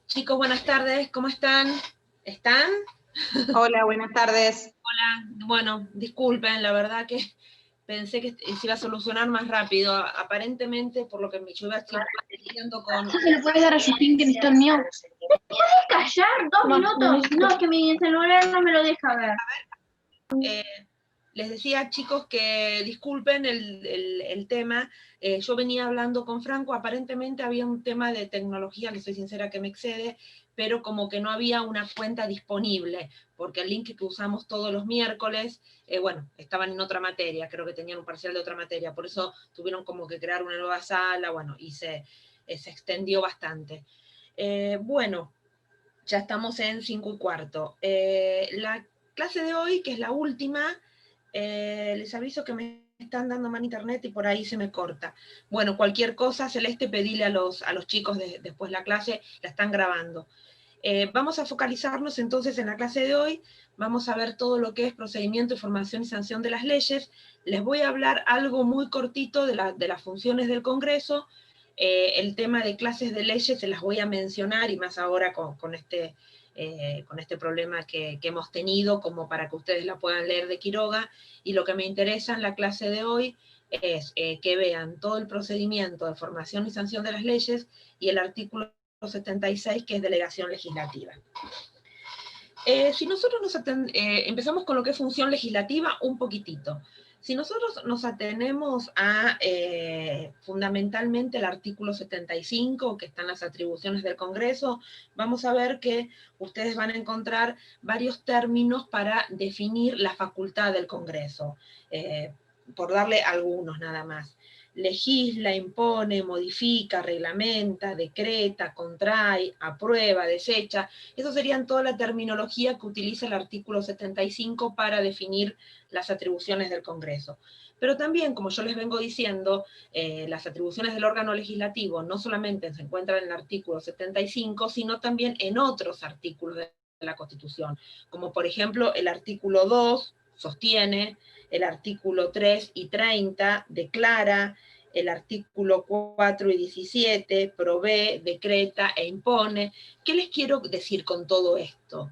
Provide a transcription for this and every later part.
Chicos, buenas tardes, ¿cómo están? ¿Están? Hola, buenas tardes. Hola, bueno, disculpen, la verdad que pensé que se iba a solucionar más rápido. Aparentemente, por lo que yo iba diciendo con... ¿Se lo puedes dar a Justín que necesita el mío? ¿Me puedes callar 2 minutos? No, es que mi celular no me lo deja ver. Les decía, chicos, que disculpen el tema. Yo venía hablando con Franco, aparentemente había un tema de tecnología, les soy sincera que me excede, pero como que no había una cuenta disponible, porque el link que usamos todos los miércoles, bueno, estaban en otra materia, creo que tenían un parcial de otra materia, por eso tuvieron como que crear una nueva sala, bueno, y se extendió bastante. Bueno, ya estamos en 5:15. La clase de hoy, que es la última, les aviso que me están dando mal internet y por ahí se me corta. Bueno, cualquier cosa, Celeste, pedile a los chicos después la clase, la están grabando. Vamos a focalizarnos entonces en la clase de hoy, vamos a ver todo lo que es procedimiento, información y sanción de las leyes. Les voy a hablar algo muy cortito de las funciones del Congreso. El tema de clases de leyes se las voy a mencionar, y más ahora con este problema que hemos tenido, como para que ustedes la puedan leer de Quiroga, y lo que me interesa en la clase de hoy es que vean todo el procedimiento de formación y sanción de las leyes, y el artículo 76, que es delegación legislativa. Si nosotros empezamos con lo que es función legislativa, un poquitito. Si nosotros nos atenemos a fundamentalmente el artículo 75, que están las atribuciones del Congreso, vamos a ver que ustedes van a encontrar varios términos para definir la facultad del Congreso, por darle algunos nada más. Legisla, impone, modifica, reglamenta, decreta, contrae, aprueba, desecha. Eso serían toda la terminología que utiliza el artículo 75 para definir las atribuciones del Congreso. Pero también, como yo les vengo diciendo, las atribuciones del órgano legislativo no solamente se encuentran en el artículo 75, sino también en otros artículos de la Constitución, como por ejemplo el artículo 2 sostiene, el artículo 3 y 30 declara, el artículo 4 y 17 provee, decreta e impone. ¿Qué les quiero decir con todo esto?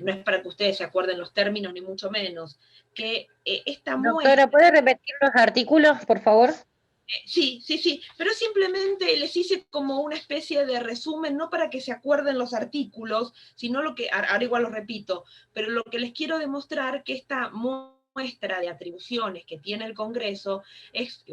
No es para que ustedes se acuerden los términos, ni mucho menos, que esta muestra... Doctora, ¿puede repetir los artículos, por favor? Sí, pero simplemente les hice como una especie de resumen, no para que se acuerden los artículos, sino lo que, ahora igual lo repito, pero lo que les quiero demostrar que esta muestra de atribuciones que tiene el Congreso,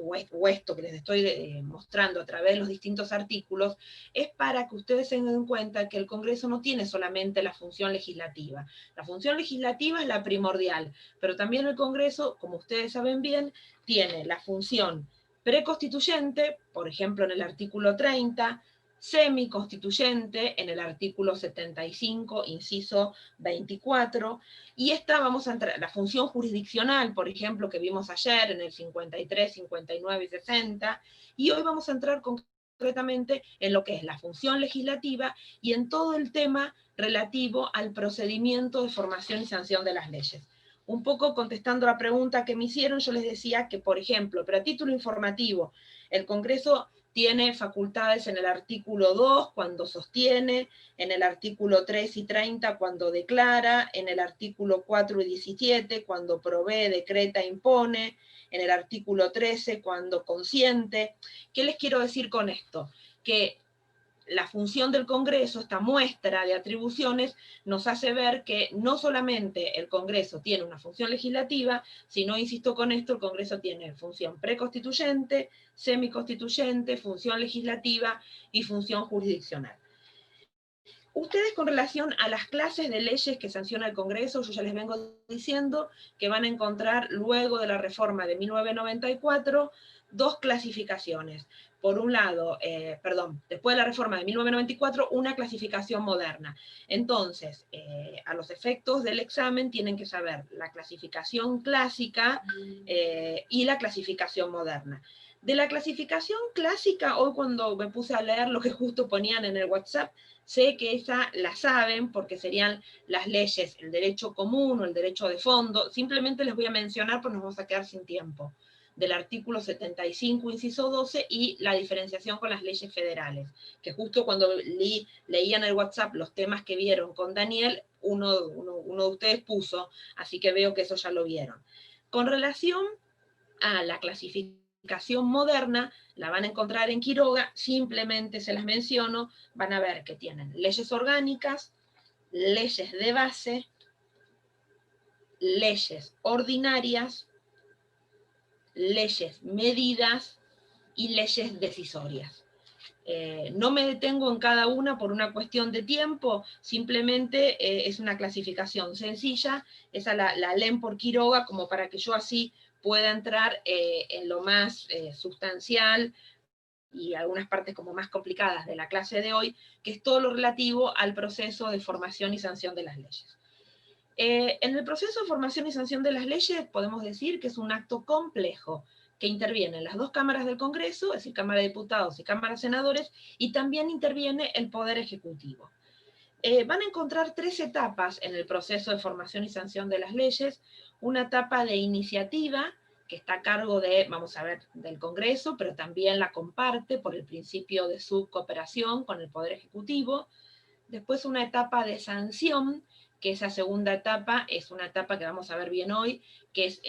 o esto que les estoy mostrando a través de los distintos artículos, es para que ustedes se den cuenta que el Congreso no tiene solamente la función legislativa. La función legislativa es la primordial, pero también el Congreso, como ustedes saben bien, tiene la función preconstituyente, por ejemplo en el artículo 30, semiconstituyente en el artículo 75, inciso 24, y esta vamos a entrar, la función jurisdiccional, por ejemplo, que vimos ayer en el 53, 59 y 60, y hoy vamos a entrar concretamente en lo que es la función legislativa y en todo el tema relativo al procedimiento de formación y sanción de las leyes. Un poco contestando la pregunta que me hicieron, yo les decía que, por ejemplo, pero a título informativo, el Congreso tiene facultades en el artículo 2 cuando sostiene, en el artículo 3 y 30 cuando declara, en el artículo 4 y 17 cuando provee, decreta, impone, en el artículo 13 cuando consiente. ¿Qué les quiero decir con esto? Que la función del Congreso, esta muestra de atribuciones, nos hace ver que no solamente el Congreso tiene una función legislativa, sino, insisto con esto, el Congreso tiene función preconstituyente, semiconstituyente, función legislativa y función jurisdiccional. Ustedes, con relación a las clases de leyes que sanciona el Congreso, yo ya les vengo diciendo que van a encontrar luego de la reforma de 1994 dos clasificaciones. Por un lado, después de la reforma de 1994, una clasificación moderna. Entonces, a los efectos del examen tienen que saber la clasificación clásica y la clasificación moderna. De la clasificación clásica, hoy cuando me puse a leer lo que justo ponían en el WhatsApp, sé que esa la saben porque serían las leyes, el derecho común o el derecho de fondo. Simplemente les voy a mencionar porque nos vamos a quedar sin tiempo. del artículo 75, inciso 12, y la diferenciación con las leyes federales, que justo cuando leían el WhatsApp los temas que vieron con Daniel, uno de ustedes puso, así que veo que eso ya lo vieron. Con relación a la clasificación moderna, la van a encontrar en Quiroga, simplemente se las menciono, van a ver que tienen leyes orgánicas, leyes de base, leyes ordinarias, leyes medidas y leyes decisorias. No me detengo en cada una por una cuestión de tiempo, simplemente es una clasificación sencilla, esa la leen por Quiroga como para que yo así pueda entrar en lo más sustancial y algunas partes como más complicadas de la clase de hoy, que es todo lo relativo al proceso de formación y sanción de las leyes. En el proceso de formación y sanción de las leyes podemos decir que es un acto complejo, que intervienen las dos cámaras del Congreso, es decir, Cámara de Diputados y Cámara de Senadores, y también interviene el Poder Ejecutivo. Van a encontrar 3 etapas en el proceso de formación y sanción de las leyes, una etapa de iniciativa, que está a cargo de, vamos a ver, del Congreso, pero también la comparte por el principio de subcooperación con el Poder Ejecutivo. Después una etapa de sanción, que esa segunda etapa es una etapa que vamos a ver bien hoy, que es,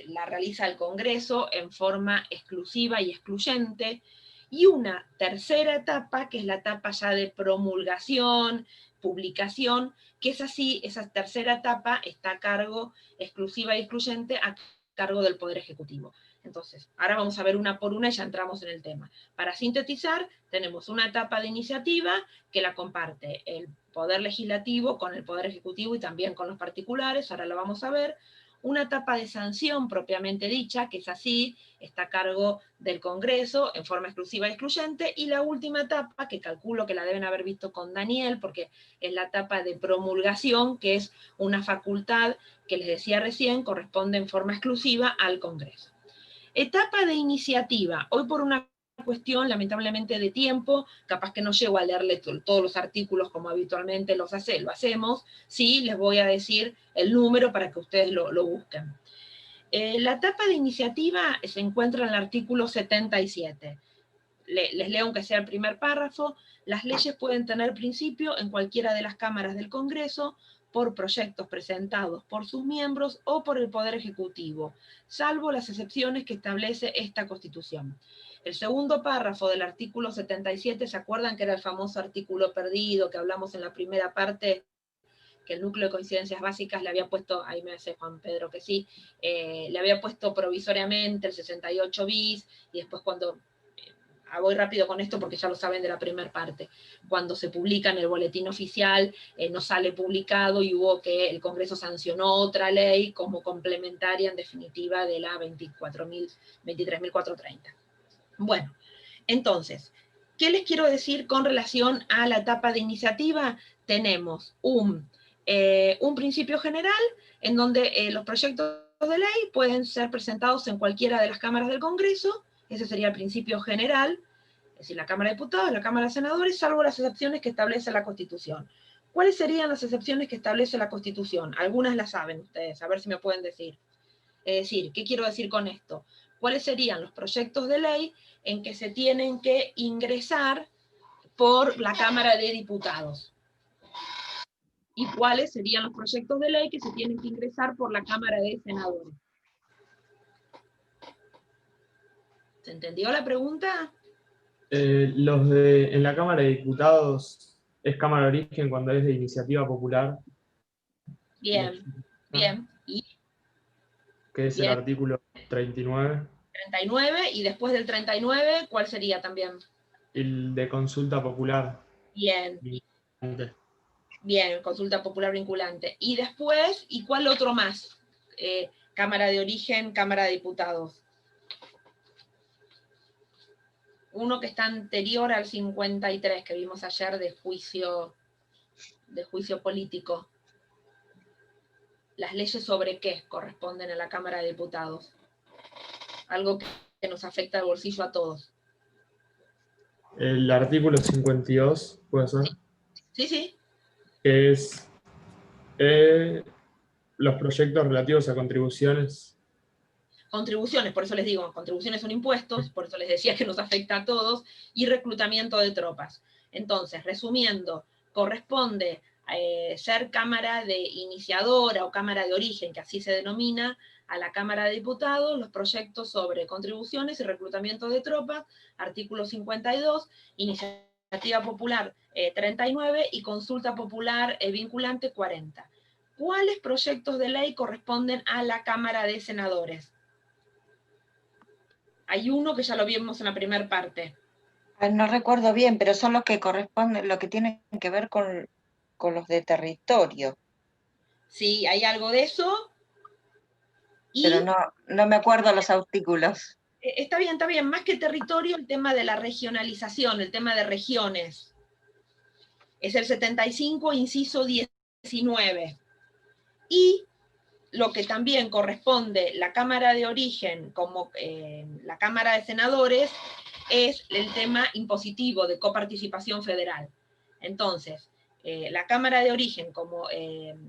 la realiza el Congreso en forma exclusiva y excluyente, y una tercera etapa, que es la etapa ya de promulgación, publicación, que es así, esa tercera etapa está a cargo, exclusiva y excluyente, a cargo del Poder Ejecutivo. Entonces, ahora vamos a ver una por una y ya entramos en el tema. Para sintetizar, tenemos una etapa de iniciativa que la comparte el Poder Legislativo con el Poder Ejecutivo y también con los particulares, ahora lo vamos a ver. Una etapa de sanción propiamente dicha, que es así, está a cargo del Congreso en forma exclusiva y excluyente, y la última etapa, que calculo que la deben haber visto con Daniel, porque es la etapa de promulgación, que es una facultad que les decía recién, corresponde en forma exclusiva al Congreso. Etapa de iniciativa. Hoy por una cuestión, lamentablemente, de tiempo, capaz que no llego a leerle todos los artículos como habitualmente lo hacemos, sí, les voy a decir el número para que ustedes lo busquen. La etapa de iniciativa se encuentra en el artículo 77. Les leo aunque sea el primer párrafo. Las leyes pueden tener principio en cualquiera de las cámaras del Congreso, por proyectos presentados por sus miembros o por el Poder Ejecutivo, salvo las excepciones que establece esta Constitución. El segundo párrafo del artículo 77, ¿se acuerdan que era el famoso artículo perdido que hablamos en la primera parte? Que el núcleo de coincidencias básicas le había puesto, ahí me hace Juan Pedro que sí, le había puesto provisoriamente el 68 bis, y después cuando... voy rápido con esto porque ya lo saben de la primera parte. Cuando se publica en el boletín oficial, no sale publicado y hubo que el Congreso sancionó otra ley como complementaria, en definitiva, de la 23.430. Bueno, entonces, ¿qué les quiero decir con relación a la etapa de iniciativa? Tenemos un principio general en donde los proyectos de ley pueden ser presentados en cualquiera de las cámaras del Congreso. Ese sería el principio general, es decir, la Cámara de Diputados, la Cámara de Senadores, salvo las excepciones que establece la Constitución. ¿Cuáles serían las excepciones que establece la Constitución? Algunas las saben ustedes, a ver si me pueden decir. Es decir, ¿qué quiero decir con esto? ¿Cuáles serían los proyectos de ley en que se tienen que ingresar por la Cámara de Diputados? ¿Y cuáles serían los proyectos de ley que se tienen que ingresar por la Cámara de Senadores? ¿Se entendió la pregunta? En la Cámara de Diputados es Cámara de Origen cuando es de iniciativa popular. Bien, bien. ¿Y? Que es bien. El artículo 39. 39, y después del 39, ¿cuál sería también? El de consulta popular. Bien. Bien, consulta popular vinculante. Y después, ¿y cuál otro más? Cámara de Origen, Cámara de Diputados. Uno que está anterior al 53, que vimos ayer de juicio político. ¿Las leyes sobre qué corresponden a la Cámara de Diputados? Algo que nos afecta al bolsillo a todos. El artículo 52, ¿puede ser? Sí, sí. Que es los proyectos relativos a contribuciones. contribuciones, por eso les digo, contribuciones son impuestos, por eso les decía que nos afecta a todos, y reclutamiento de tropas. Entonces, resumiendo, corresponde ser cámara de iniciadora o cámara de origen, que así se denomina, a la Cámara de Diputados, los proyectos sobre contribuciones y reclutamiento de tropas, artículo 52, iniciativa popular 39 y consulta popular vinculante 40. ¿Cuáles proyectos de ley corresponden a la Cámara de Senadores? Hay uno que ya lo vimos en la primera parte. No recuerdo bien, pero son los que corresponden, lo que tienen que ver con los de territorio. Sí, hay algo de eso. Y, pero no me acuerdo los artículos. Está bien. Más que territorio, el tema de la regionalización, el tema de regiones. Es el 75, inciso 19. Y lo que también corresponde la Cámara de Origen como la Cámara de Senadores es el tema impositivo de coparticipación federal. Entonces, la Cámara de Origen como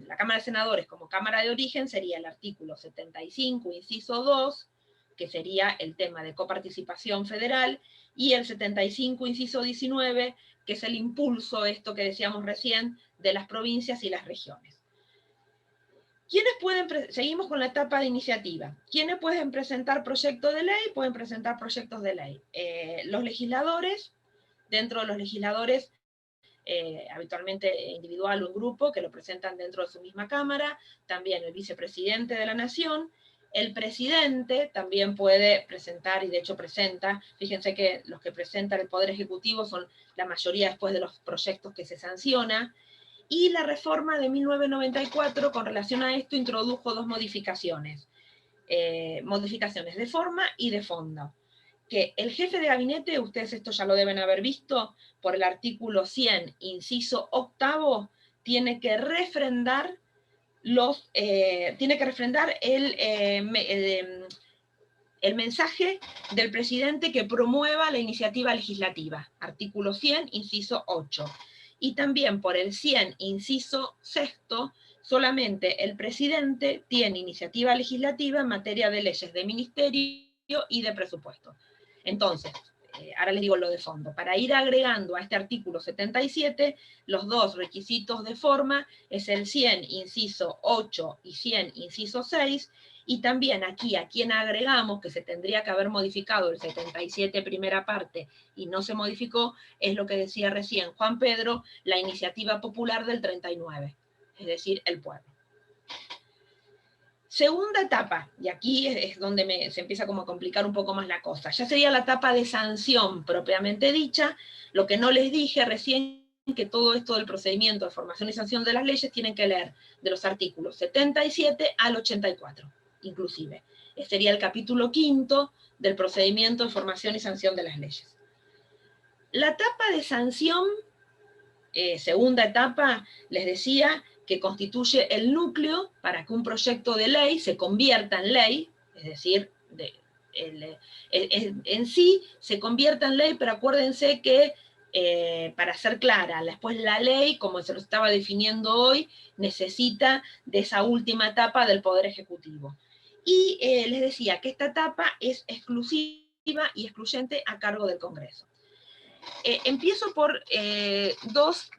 la Cámara de Senadores como Cámara de Origen sería el artículo 75, inciso 2, que sería el tema de coparticipación federal, y el 75, inciso 19, que es el impulso, esto que decíamos recién, de las provincias y las regiones. ¿Quiénes pueden, seguimos con la etapa de iniciativa, ¿quiénes pueden presentar proyectos de ley? Pueden presentar proyectos de ley. Los legisladores, dentro de los legisladores, habitualmente individual o en grupo, que lo presentan dentro de su misma Cámara, también el vicepresidente de la Nación, el presidente también puede presentar, y de hecho presenta, fíjense que los que presentan el Poder Ejecutivo son la mayoría después de los proyectos que se sanciona, y la reforma de 1994 con relación a esto introdujo dos modificaciones, modificaciones de forma y de fondo. Que el jefe de gabinete, ustedes esto ya lo deben haber visto, por el artículo 100, inciso octavo, tiene que refrendar el mensaje del presidente que promueva la iniciativa legislativa, artículo 100, inciso 8. Y también por el 100, inciso sexto, solamente el presidente tiene iniciativa legislativa en materia de leyes de ministerio y de presupuesto. Entonces, ahora les digo lo de fondo, para ir agregando a este artículo 77, los dos requisitos de forma es el 100, inciso 8 y 100, inciso 6, y también aquí a quien agregamos, que se tendría que haber modificado el 77 primera parte y no se modificó, es lo que decía recién Juan Pedro, la iniciativa popular del 39, es decir, el pueblo. Segunda etapa, y aquí es donde se empieza como a complicar un poco más la cosa, ya sería la etapa de sanción propiamente dicha, lo que no les dije recién, que todo esto del procedimiento de formación y sanción de las leyes tienen que leer de los artículos 77 al 84, inclusive. Este sería el capítulo 5 del procedimiento de formación y sanción de las leyes. La etapa de sanción, segunda etapa, les decía, que constituye el núcleo para que un proyecto de ley se convierta en ley, es decir, en sí se convierta en ley, pero acuérdense que, para ser clara, después la ley, como se lo estaba definiendo hoy, necesita de esa última etapa del Poder Ejecutivo. Y les decía que esta etapa es exclusiva y excluyente a cargo del Congreso. Empiezo por dos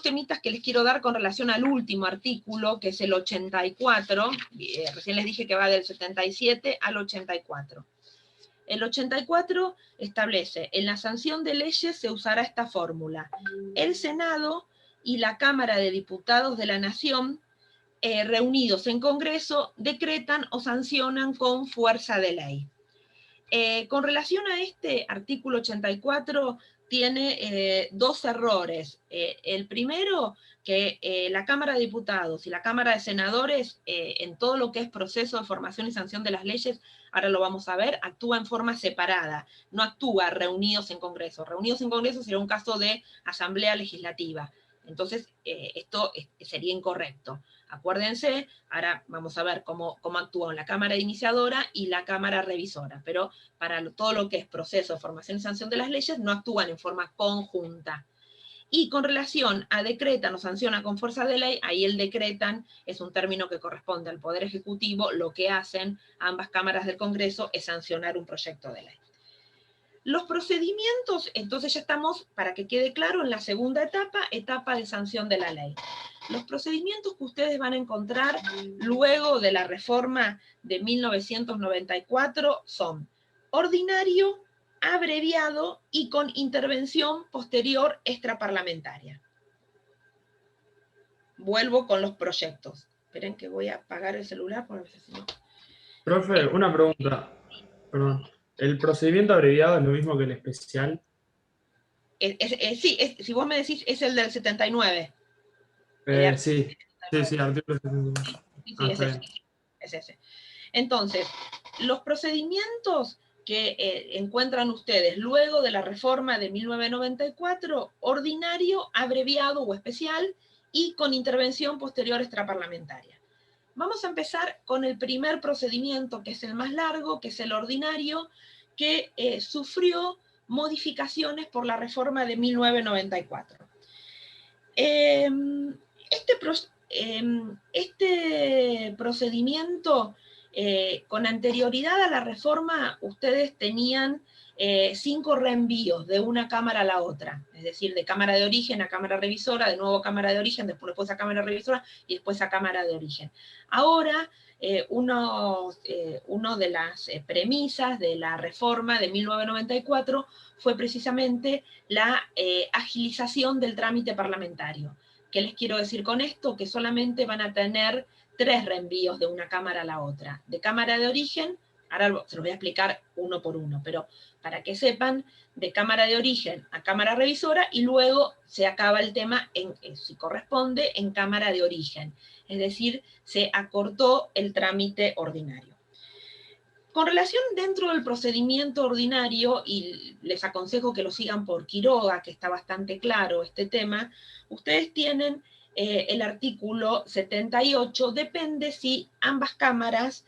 temitas que les quiero dar con relación al último artículo, que es el 84, recién les dije que va del 77 al 84. El 84 establece, en la sanción de leyes se usará esta fórmula: el Senado y la Cámara de Diputados de la Nación, reunidos en Congreso, decretan o sancionan con fuerza de ley. Con relación a este artículo 84, tiene dos errores. El primero, que la Cámara de Diputados y la Cámara de Senadores, en todo lo que es proceso de formación y sanción de las leyes, ahora lo vamos a ver, actúa en forma separada, no actúa reunidos en Congreso. Reunidos en Congreso sería un caso de asamblea legislativa. Entonces, esto sería incorrecto. Acuérdense, ahora vamos a ver cómo actúan la Cámara Iniciadora y la Cámara Revisora, pero para todo lo que es proceso de formación y sanción de las leyes no actúan en forma conjunta. Y con relación a decretan o sancionan con fuerza de ley, ahí el decretan es un término que corresponde al Poder Ejecutivo, lo que hacen ambas cámaras del Congreso es sancionar un proyecto de ley. Los procedimientos, entonces ya estamos, para que quede claro, en la segunda etapa, etapa de sanción de la ley. Los procedimientos que ustedes van a encontrar luego de la reforma de 1994 son ordinario, abreviado y con intervención posterior extraparlamentaria. Vuelvo con los proyectos. Esperen que voy a apagar el celular porque a veces si no. Profe, una pregunta. Perdón. ¿El procedimiento abreviado es lo mismo que el especial? Sí, si vos me decís, es el del 79. Sí, artículo 79. Sí, Está bien. es ese. Entonces, los procedimientos que encuentran ustedes luego de la reforma de 1994, ordinario, abreviado o especial, y con intervención posterior extraparlamentaria. Vamos a empezar con el primer procedimiento, que es el más largo, que es el ordinario, que sufrió modificaciones por la reforma de 1994. Este procedimiento, con anterioridad a la reforma, ustedes tenían 5 reenvíos de una cámara a la otra, es decir, de cámara de origen a cámara revisora, de nuevo a cámara de origen, después a cámara revisora y después a cámara de origen. Ahora, uno de las premisas de la reforma de 1994 fue precisamente la agilización del trámite parlamentario. ¿Qué les quiero decir con esto? Que solamente van a tener 3 reenvíos de una cámara a la otra. De cámara de origen, ahora se los voy a explicar uno por uno, pero para que sepan, de cámara de origen a cámara revisora, y luego se acaba el tema, si corresponde, en cámara de origen. Es decir, se acortó el trámite ordinario. Con relación dentro del procedimiento ordinario, y les aconsejo que lo sigan por Quiroga, que está bastante claro este tema, ustedes tienen el artículo 78, depende si ambas cámaras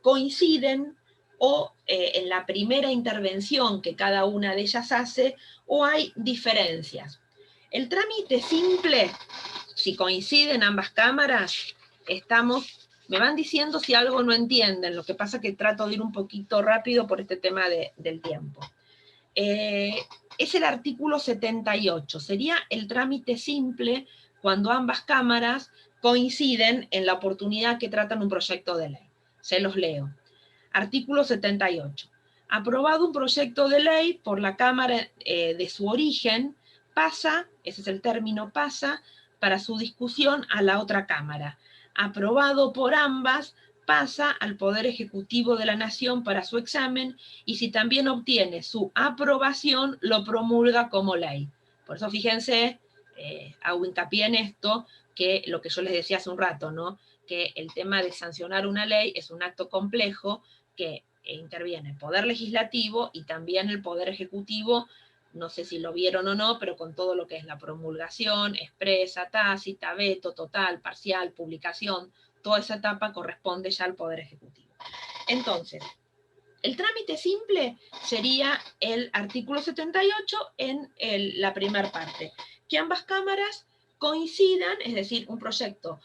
coinciden o en la primera intervención que cada una de ellas hace, o hay diferencias. El trámite simple, si coinciden ambas cámaras, me van diciendo si algo no entienden, lo que pasa es que trato de ir un poquito rápido por este tema del tiempo. Es el artículo 78, sería el trámite simple cuando ambas cámaras coinciden en la oportunidad que tratan un proyecto de ley. Se los leo. Artículo 78. Aprobado un proyecto de ley por la Cámara de su origen, pasa, ese es el término, pasa para su discusión a la otra Cámara. Aprobado por ambas, pasa al Poder Ejecutivo de la Nación para su examen, y si también obtiene su aprobación, lo promulga como ley. Por eso fíjense, hago hincapié en esto, que lo que yo les decía hace un rato, ¿no? Que el tema de sancionar una ley es un acto complejo que interviene el Poder Legislativo y también el Poder Ejecutivo, no sé si lo vieron o no, pero con todo lo que es la promulgación, expresa, tácita, veto, total, parcial, publicación, toda esa etapa corresponde ya al Poder Ejecutivo. Entonces, el trámite simple sería el artículo 78 en la primera parte, que ambas cámaras coincidan, es decir, un proyecto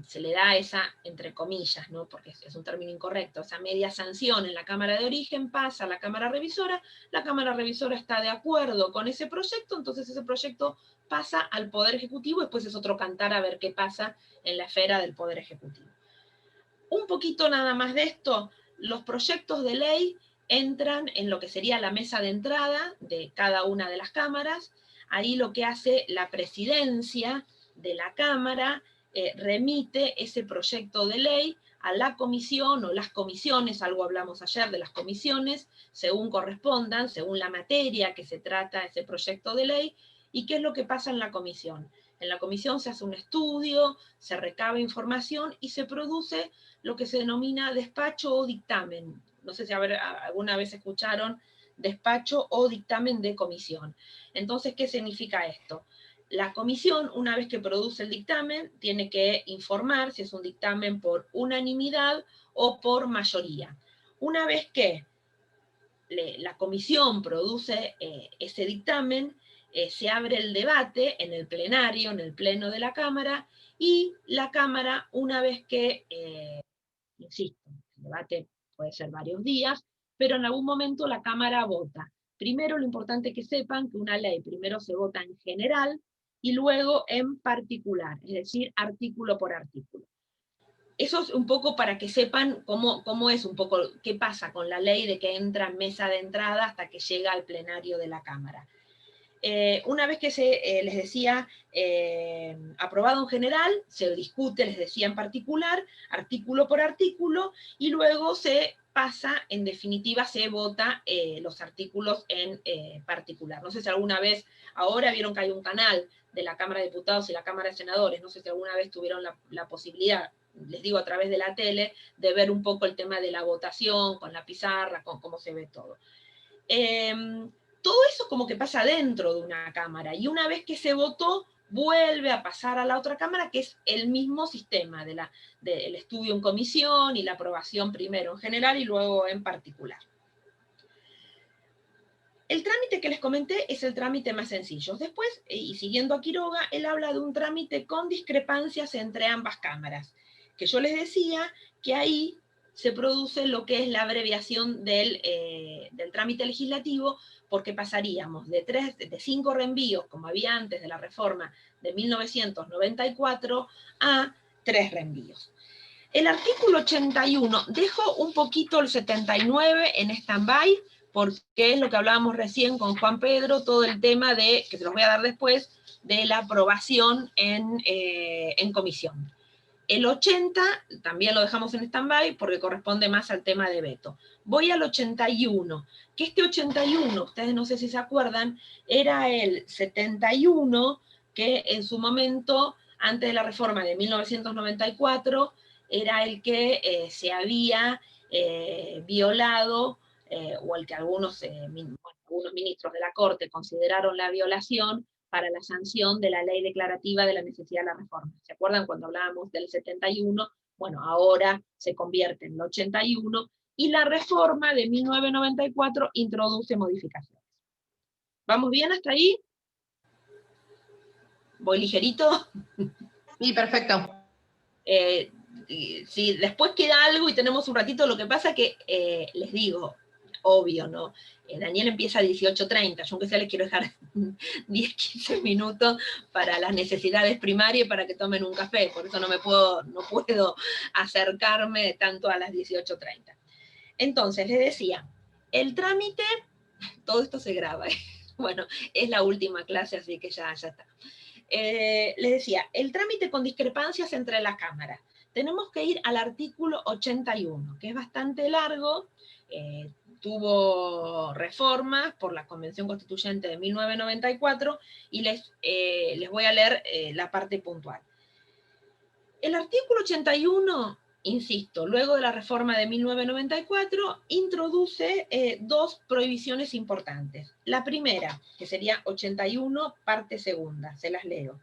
se le da esa, entre comillas, ¿no? Porque es un término incorrecto, esa media sanción en la Cámara de Origen, pasa a la Cámara Revisora está de acuerdo con ese proyecto, entonces ese proyecto pasa al Poder Ejecutivo, después es otro cantar a ver qué pasa en la esfera del Poder Ejecutivo. Un poquito nada más de esto, los proyectos de ley entran en lo que sería la mesa de entrada de cada una de las cámaras. Ahí lo que hace la presidencia de la Cámara, remite ese proyecto de ley a la comisión o las comisiones, algo hablamos ayer de las comisiones, según correspondan, según la materia que se trata ese proyecto de ley. ¿Y qué es lo que pasa en la comisión? En la comisión se hace un estudio, se recaba información y se produce lo que se denomina despacho o dictamen. No sé si alguna vez escucharon despacho o dictamen de comisión. Entonces, ¿qué significa esto? La comisión, una vez que produce el dictamen, tiene que informar si es un dictamen por unanimidad o por mayoría. Una vez que la comisión produce ese dictamen, se abre el debate en el plenario, en el pleno de la Cámara, y la Cámara, una vez que, insisto, el debate puede ser varios días, pero en algún momento la Cámara vota. Primero, lo importante es que sepan que una ley primero se vota en general y luego en particular, es decir, artículo por artículo. Eso es un poco para que sepan cómo es un poco, qué pasa con la ley de que entra en mesa de entrada hasta que llega al plenario de la Cámara. Una vez que les decía, aprobado en general, se discute, les decía en particular, artículo por artículo, y luego se pasa, en definitiva, se vota los artículos en particular. No sé si alguna vez, ahora vieron que hay un canal de la Cámara de Diputados y la Cámara de Senadores, no sé si alguna vez tuvieron la posibilidad, les digo a través de la tele, de ver un poco el tema de la votación, con la pizarra, con cómo se ve todo. Todo eso como que pasa dentro de una cámara, y una vez que se votó, vuelve a pasar a la otra cámara, que es el mismo sistema del estudio en comisión y la aprobación primero en general y luego en particular. El trámite que les comenté es el trámite más sencillo. Después, y siguiendo a Quiroga, él habla de un trámite con discrepancias entre ambas cámaras, que yo les decía que ahí se produce lo que es la abreviación del trámite legislativo, porque pasaríamos de 5 reenvíos, como había antes de la reforma de 1994, a 3 reenvíos. El artículo 81, dejo un poquito el 79 en stand-by, porque es lo que hablábamos recién con Juan Pedro, todo el tema de, que se los voy a dar después, de la aprobación en comisión. El 80 también lo dejamos en stand-by porque corresponde más al tema de veto. Voy al 81, que este 81, ustedes no sé si se acuerdan, era el 71 que en su momento, antes de la reforma de 1994, era el que se había violado, o el que algunos ministros de la Corte consideraron la violación, para la sanción de la ley declarativa de la necesidad de la reforma. ¿Se acuerdan cuando hablábamos del 71? Bueno, ahora se convierte en el 81, y la reforma de 1994 introduce modificaciones. ¿Vamos bien hasta ahí? ¿Voy ligerito? Sí, perfecto. Si después queda algo y tenemos un ratito, lo que pasa que, les digo, obvio, ¿no? Daniel empieza a 18:30, yo aunque sea les quiero dejar 10, 15 minutos para las necesidades primarias para que tomen un café, por eso no puedo acercarme tanto a las 18:30. Entonces, les decía, el trámite, todo esto se graba, bueno, es la última clase, así que ya está. Les decía, el trámite con discrepancias entre las cámaras. Tenemos que ir al artículo 81, que es bastante largo, tuvo reformas por la Convención Constituyente de 1994, y les voy a leer la parte puntual. El artículo 81, insisto, luego de la reforma de 1994, introduce 2 prohibiciones importantes. La primera, que sería 81, parte segunda, se las leo.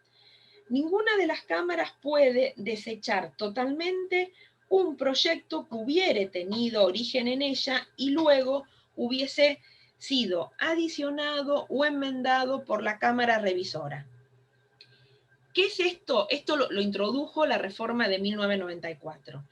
Ninguna de las cámaras puede desechar totalmente un proyecto que hubiere tenido origen en ella y luego hubiese sido adicionado o enmendado por la Cámara Revisora. ¿Qué es esto? Esto lo introdujo la reforma de 1994.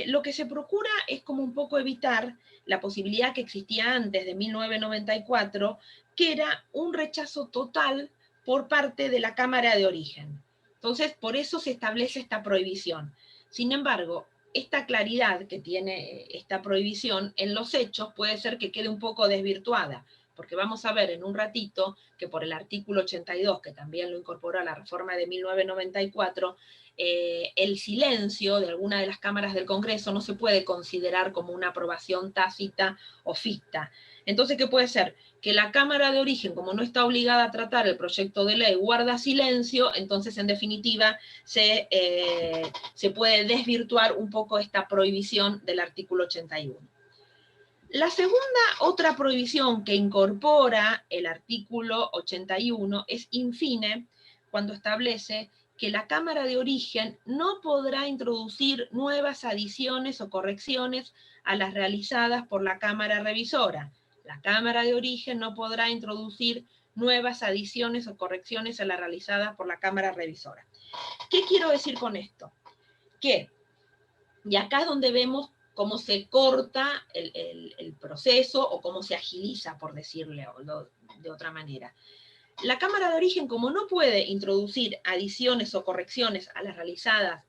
Lo que se procura es como un poco evitar la posibilidad que existía antes de 1994, que era un rechazo total por parte de la Cámara de Origen. Entonces, por eso se establece esta prohibición. Sin embargo, esta claridad que tiene esta prohibición en los hechos puede ser que quede un poco desvirtuada, porque vamos a ver en un ratito que por el artículo 82, que también lo incorporó a la reforma de 1994, el silencio de alguna de las cámaras del Congreso no se puede considerar como una aprobación tácita o ficta. Entonces, ¿qué puede ser? Que la Cámara de Origen, como no está obligada a tratar el proyecto de ley, guarda silencio, entonces en definitiva se puede desvirtuar un poco esta prohibición del artículo 81. La segunda, otra prohibición que incorpora el artículo 81 es in fine, cuando establece que la Cámara de Origen no podrá introducir nuevas adiciones o correcciones a las realizadas por la Cámara Revisora. La Cámara de Origen no podrá introducir nuevas adiciones o correcciones a la realizada por la Cámara Revisora. ¿Qué quiero decir con esto? Que, y acá es donde vemos cómo se corta el proceso o cómo se agiliza, por decirlo de otra manera. La Cámara de Origen, como no puede introducir adiciones o correcciones a las realizadas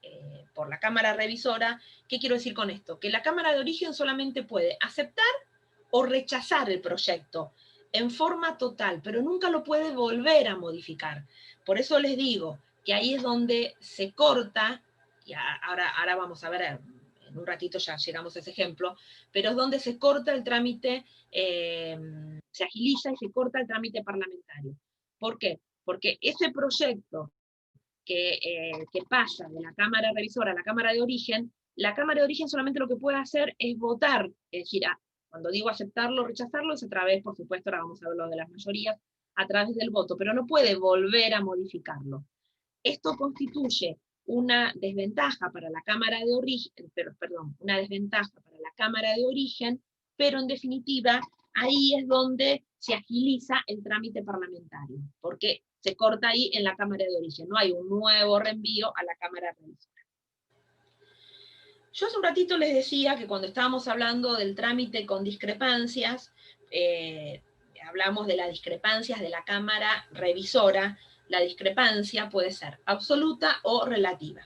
por la Cámara Revisora, ¿qué quiero decir con esto? Que la Cámara de Origen solamente puede aceptar o rechazar el proyecto en forma total, pero nunca lo puede volver a modificar. Por eso les digo que ahí es donde se corta, y ahora vamos a ver, en un ratito ya llegamos a ese ejemplo, pero es donde se corta el trámite, se agiliza y se corta el trámite parlamentario. ¿Por qué? Porque ese proyecto que pasa de la Cámara Revisora a la Cámara de Origen, la Cámara de Origen solamente lo que puede hacer es votar, es decir, cuando digo aceptarlo o rechazarlo, es a través, por supuesto, ahora vamos a ver lo de las mayorías, a través del voto, pero no puede volver a modificarlo. Esto constituye una desventaja para la Cámara de Origen, una desventaja para la Cámara de Origen, pero en definitiva, ahí es donde se agiliza el trámite parlamentario, porque se corta ahí en la Cámara de Origen, no hay un nuevo reenvío a la Cámara Revisora. Yo hace un ratito les decía que cuando estábamos hablando del trámite con discrepancias, hablamos de las discrepancias de la Cámara Revisora. La discrepancia puede ser absoluta o relativa.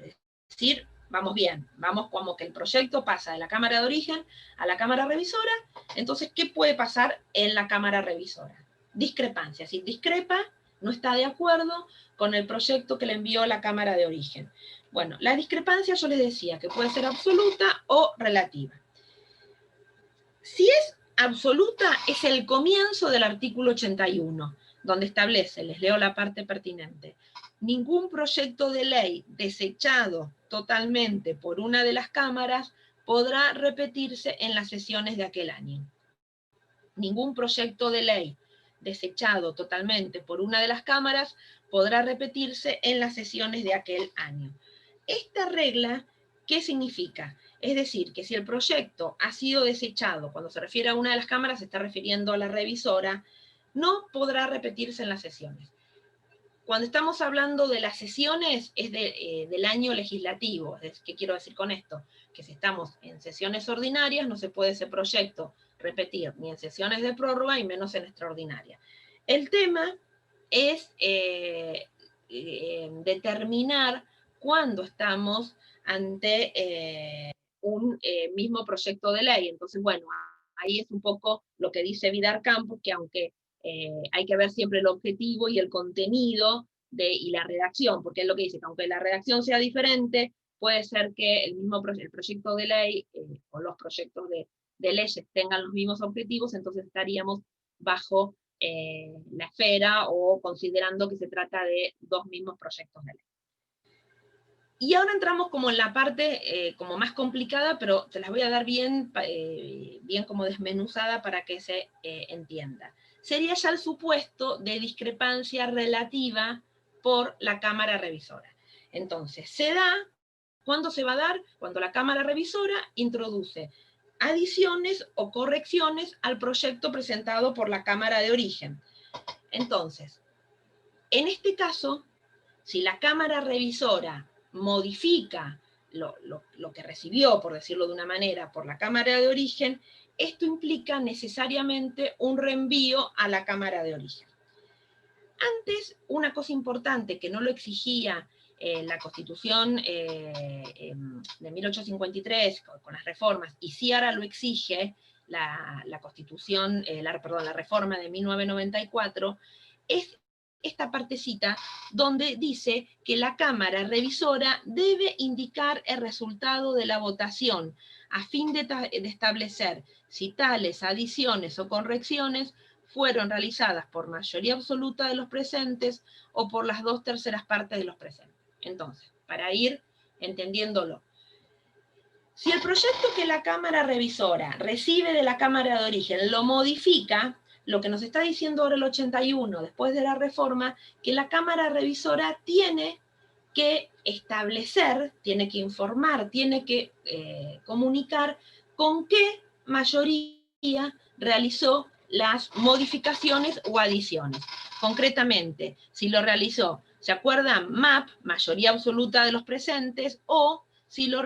Es decir, vamos bien, vamos como que el proyecto pasa de la Cámara de Origen a la Cámara Revisora, entonces, ¿qué puede pasar en la Cámara Revisora? Discrepancia, si discrepa, no está de acuerdo con el proyecto que le envió la Cámara de Origen. Bueno, la discrepancia yo les decía que puede ser absoluta o relativa. Si es absoluta, es el comienzo del artículo 81, donde establece, les leo la parte pertinente, ningún proyecto de ley desechado totalmente por una de las cámaras podrá repetirse en las sesiones de aquel año. Ningún proyecto de ley desechado totalmente por una de las cámaras podrá repetirse en las sesiones de aquel año. Esta regla, ¿qué significa? Es decir, que si el proyecto ha sido desechado, cuando se refiere a una de las cámaras, se está refiriendo a la revisora, no podrá repetirse en las sesiones. Cuando estamos hablando de las sesiones, es del año legislativo. ¿Qué quiero decir con esto? Que si estamos en sesiones ordinarias, no se puede ese proyecto repetir ni en sesiones de prórroga y menos en extraordinaria. El tema es determinar cuando estamos ante un mismo proyecto de ley. Entonces, bueno, ahí es un poco lo que dice Vidar Campos, que aunque hay que ver siempre el objetivo y el contenido y la redacción, porque es lo que dice, que aunque la redacción sea diferente, puede ser que el proyecto de ley o los proyectos de leyes tengan los mismos objetivos, entonces estaríamos bajo la esfera o considerando que se trata de dos mismos proyectos de ley. Y ahora entramos como en la parte como más complicada, pero te las voy a dar bien como desmenuzada para que se entienda. Sería ya el supuesto de discrepancia relativa por la Cámara Revisora. Entonces, ¿cuándo se va a dar? Cuando la Cámara Revisora introduce adiciones o correcciones al proyecto presentado por la Cámara de Origen. Entonces, en este caso, si la Cámara Revisora modifica lo que recibió, por decirlo de una manera, por la Cámara de Origen, esto implica necesariamente un reenvío a la Cámara de Origen. Antes, una cosa importante que no lo exigía la Constitución de 1853 con las reformas, y sí ahora lo exige la Constitución, la reforma de 1994, es esta partecita donde dice que la Cámara Revisora debe indicar el resultado de la votación a fin de establecer si tales adiciones o correcciones fueron realizadas por mayoría absoluta de los presentes o por las 2/3 partes de los presentes. Entonces, para ir entendiéndolo, si el proyecto que la Cámara Revisora recibe de la Cámara de Origen lo modifica, lo que nos está diciendo ahora el 81, después de la reforma, que la Cámara Revisora tiene que establecer, tiene que informar, tiene que comunicar con qué mayoría realizó las modificaciones o adiciones. Concretamente, si lo realizó, ¿se acuerdan? MAP, mayoría absoluta de los presentes, o si lo,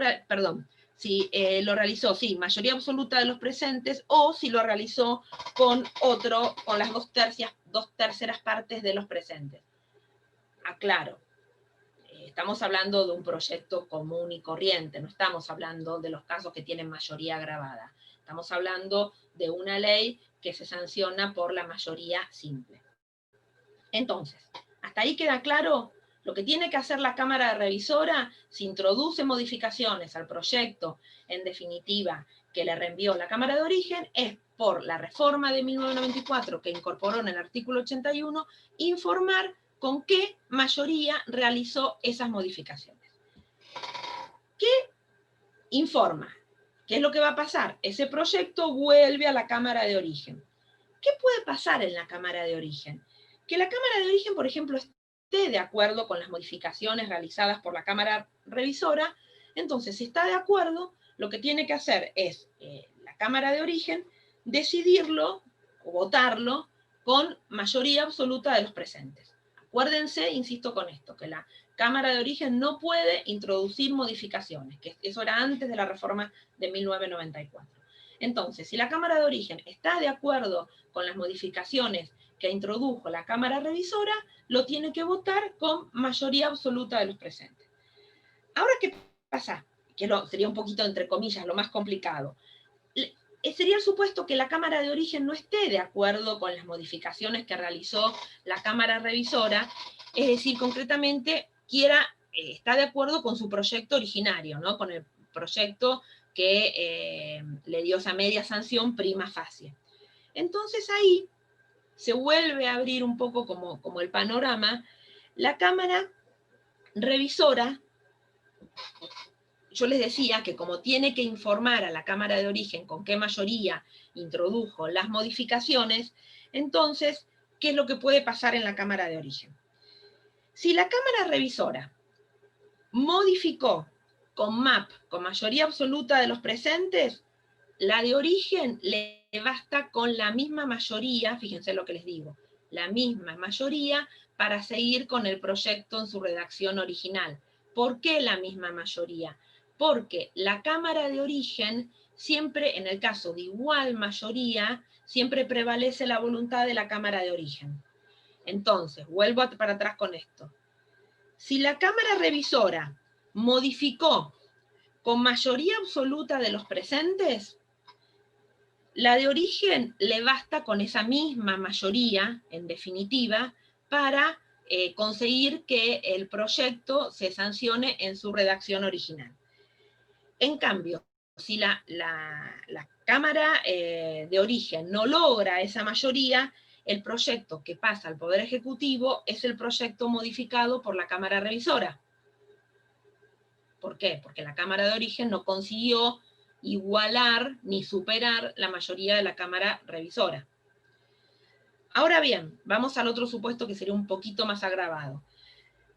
si lo realizó, sí, mayoría absoluta de los presentes, o si lo realizó con las dos terceras partes de los presentes. Aclaro, estamos hablando de un proyecto común y corriente, no estamos hablando de los casos que tienen mayoría agravada. Estamos hablando de una ley que se sanciona por la mayoría simple. Entonces, ¿hasta ahí queda claro? Lo que tiene que hacer la Cámara Revisora, si introduce modificaciones al proyecto, en definitiva, que le reenvió la Cámara de Origen, es por la reforma de 1994 que incorporó en el artículo 81, informar con qué mayoría realizó esas modificaciones. ¿Qué informa? ¿Qué es lo que va a pasar? Ese proyecto vuelve a la Cámara de Origen. ¿Qué puede pasar en la Cámara de Origen? Que la Cámara de Origen, por ejemplo, esté de acuerdo con las modificaciones realizadas por la Cámara Revisora. Entonces, si está de acuerdo, lo que tiene que hacer es la Cámara de Origen decidirlo o votarlo con mayoría absoluta de los presentes. Acuérdense, insisto con esto, que la Cámara de Origen no puede introducir modificaciones, que eso era antes de la reforma de 1994. Entonces, si la Cámara de Origen está de acuerdo con las modificaciones que introdujo la Cámara Revisora, lo tiene que votar con mayoría absoluta de los presentes. Ahora, ¿qué pasa? Que sería un poquito, entre comillas, lo más complicado. Sería el supuesto que la Cámara de Origen no esté de acuerdo con las modificaciones que realizó la Cámara Revisora, es decir, concretamente está de acuerdo con su proyecto originario, ¿no? Con el proyecto que le dio esa media sanción prima facie. Entonces ahí se vuelve a abrir un poco como el panorama. La Cámara Revisora, yo les decía que como tiene que informar a la Cámara de Origen con qué mayoría introdujo las modificaciones, entonces, ¿qué es lo que puede pasar en la Cámara de Origen? Si la Cámara Revisora modificó con MAP, con mayoría absoluta de los presentes, la de Origen le basta con la misma mayoría, fíjense lo que les digo, la misma mayoría para seguir con el proyecto en su redacción original. ¿Por qué la misma mayoría? Porque la Cámara de Origen siempre, en el caso de igual mayoría, siempre prevalece la voluntad de la Cámara de Origen. Entonces, vuelvo para atrás con esto. Si la Cámara Revisora modificó con mayoría absoluta de los presentes, la de Origen le basta con esa misma mayoría, en definitiva, para conseguir que el proyecto se sancione en su redacción original. En cambio, si la Cámara de Origen no logra esa mayoría, el proyecto que pasa al Poder Ejecutivo es el proyecto modificado por la Cámara Revisora. ¿Por qué? Porque la Cámara de Origen no consiguió igualar ni superar la mayoría de la Cámara Revisora. Ahora bien, vamos al otro supuesto que sería un poquito más agravado.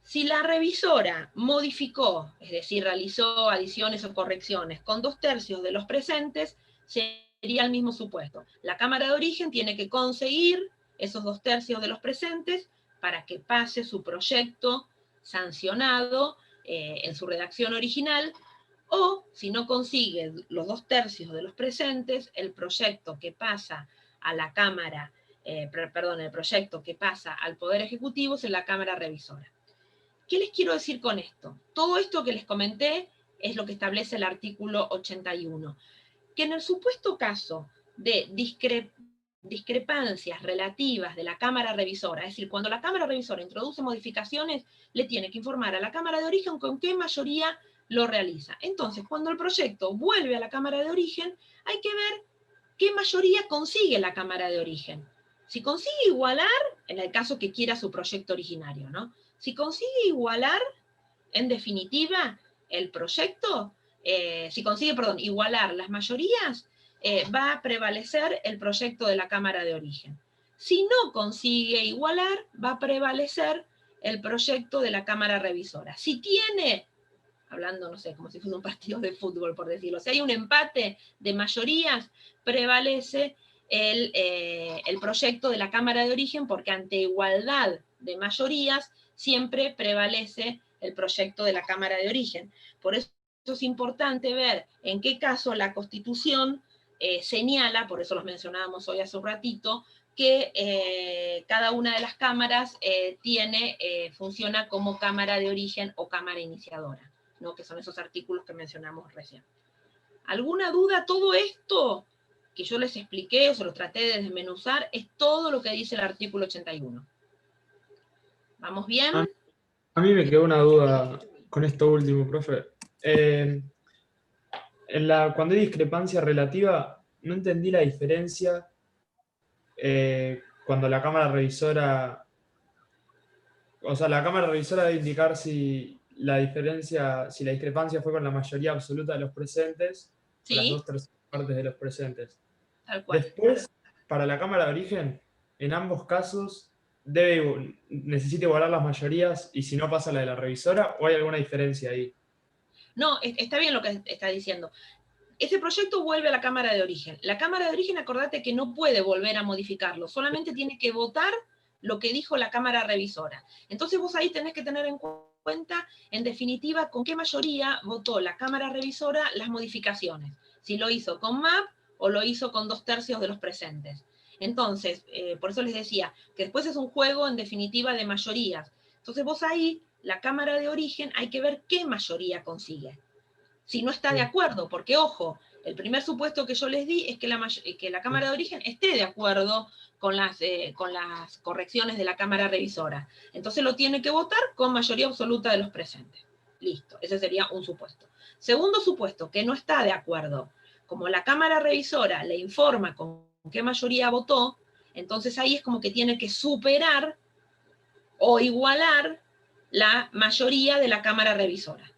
Si la revisora modificó, es decir, realizó adiciones o correcciones con 2/3 de los presentes, sería el mismo supuesto. La Cámara de Origen tiene que conseguir esos 2/3 de los presentes para que pase su proyecto sancionado en su redacción original, o si no consigue los 2/3 de los presentes, el proyecto que pasa a la Cámara, el proyecto que pasa al Poder Ejecutivo es en la Cámara Revisora. ¿Qué les quiero decir con esto? Todo esto que les comenté es lo que establece el artículo 81. Que en el supuesto caso de discrepancias relativas de la Cámara Revisora, es decir, cuando la Cámara Revisora introduce modificaciones, le tiene que informar a la Cámara de Origen con qué mayoría lo realiza. Entonces, cuando el proyecto vuelve a la Cámara de Origen, hay que ver qué mayoría consigue la Cámara de Origen. Si consigue igualar, en el caso que quiera su proyecto originario, ¿no? Si consigue igualar, en definitiva, el proyecto, igualar las mayorías, va a prevalecer el proyecto de la Cámara de Origen. Si no consigue igualar, va a prevalecer el proyecto de la Cámara Revisora. Si tiene, hablando, no sé, como si fuera un partido de fútbol, por decirlo, si hay un empate de mayorías, prevalece el proyecto de la Cámara de Origen, porque ante igualdad de mayorías siempre prevalece el proyecto de la Cámara de Origen. Por eso es importante ver en qué caso la Constitución señala, por eso los mencionábamos hoy hace un ratito, que cada una de las cámaras funciona como Cámara de Origen o Cámara Iniciadora, ¿no? Que son esos artículos que mencionamos recién. ¿Alguna duda? Todo esto que yo les expliqué o se los traté de desmenuzar es todo lo que dice el artículo 81. ¿Vamos bien? A mí me quedó una duda con esto último, profe. Cuando hay discrepancia relativa, no entendí la diferencia cuando la Cámara Revisora... O sea, la Cámara Revisora debe indicar si la discrepancia fue con la mayoría absoluta de los presentes, ¿Sí? o las 2/3 partes de los presentes. Tal cual. Después, para la Cámara de Origen, en ambos casos, necesita igualar las mayorías, y si no pasa la de la revisora, ¿o hay alguna diferencia ahí? No, está bien lo que está diciendo. Ese proyecto vuelve a la Cámara de Origen. La Cámara de Origen, acordate que no puede volver a modificarlo, solamente tiene que votar lo que dijo la Cámara Revisora. Entonces vos ahí tenés que tener en cuenta, en definitiva, con qué mayoría votó la Cámara Revisora las modificaciones. Si lo hizo con MAP o lo hizo con 2/3 de los presentes. Entonces, por eso les decía, que después es un juego, en definitiva, de mayorías. Entonces vos ahí, la Cámara de Origen, hay que ver qué mayoría consigue. Si no está de acuerdo, porque ojo, el primer supuesto que yo les di es que la Cámara de Origen esté de acuerdo con las correcciones de la Cámara Revisora. Entonces lo tiene que votar con mayoría absoluta de los presentes. Listo, ese sería un supuesto. Segundo supuesto, que no está de acuerdo. Como la Cámara Revisora le informa con qué mayoría votó, entonces ahí es como que tiene que superar o igualar la mayoría de la Cámara Revisora.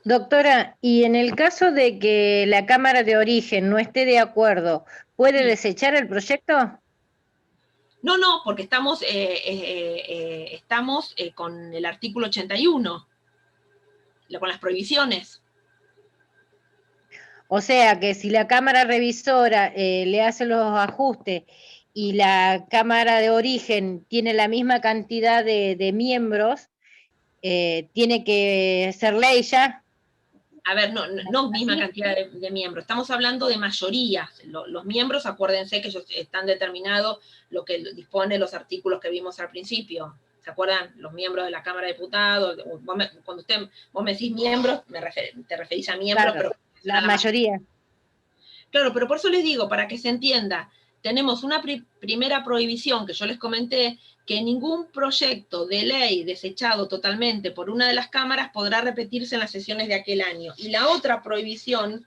Doctora, y en el caso de que la Cámara de Origen no esté de acuerdo, ¿puede desechar el proyecto? No, porque estamos con el artículo 81, con las prohibiciones. O sea que si la Cámara Revisora le hace los ajustes y la Cámara de Origen tiene la misma cantidad de miembros, tiene que ser ley ya. A ver, no misma cantidad de miembros, estamos hablando de mayorías. Los miembros, acuérdense que ellos están determinados, lo que dispone los artículos que vimos al principio. ¿Se acuerdan? Los miembros de la Cámara de Diputados. Cuando vos me decís miembros, te referís a miembros, Claro, pero la mayoría. Claro, pero por eso les digo, para que se entienda, tenemos una primera prohibición que yo les comenté, que ningún proyecto de ley desechado totalmente por una de las cámaras podrá repetirse en las sesiones de aquel año. Y la otra prohibición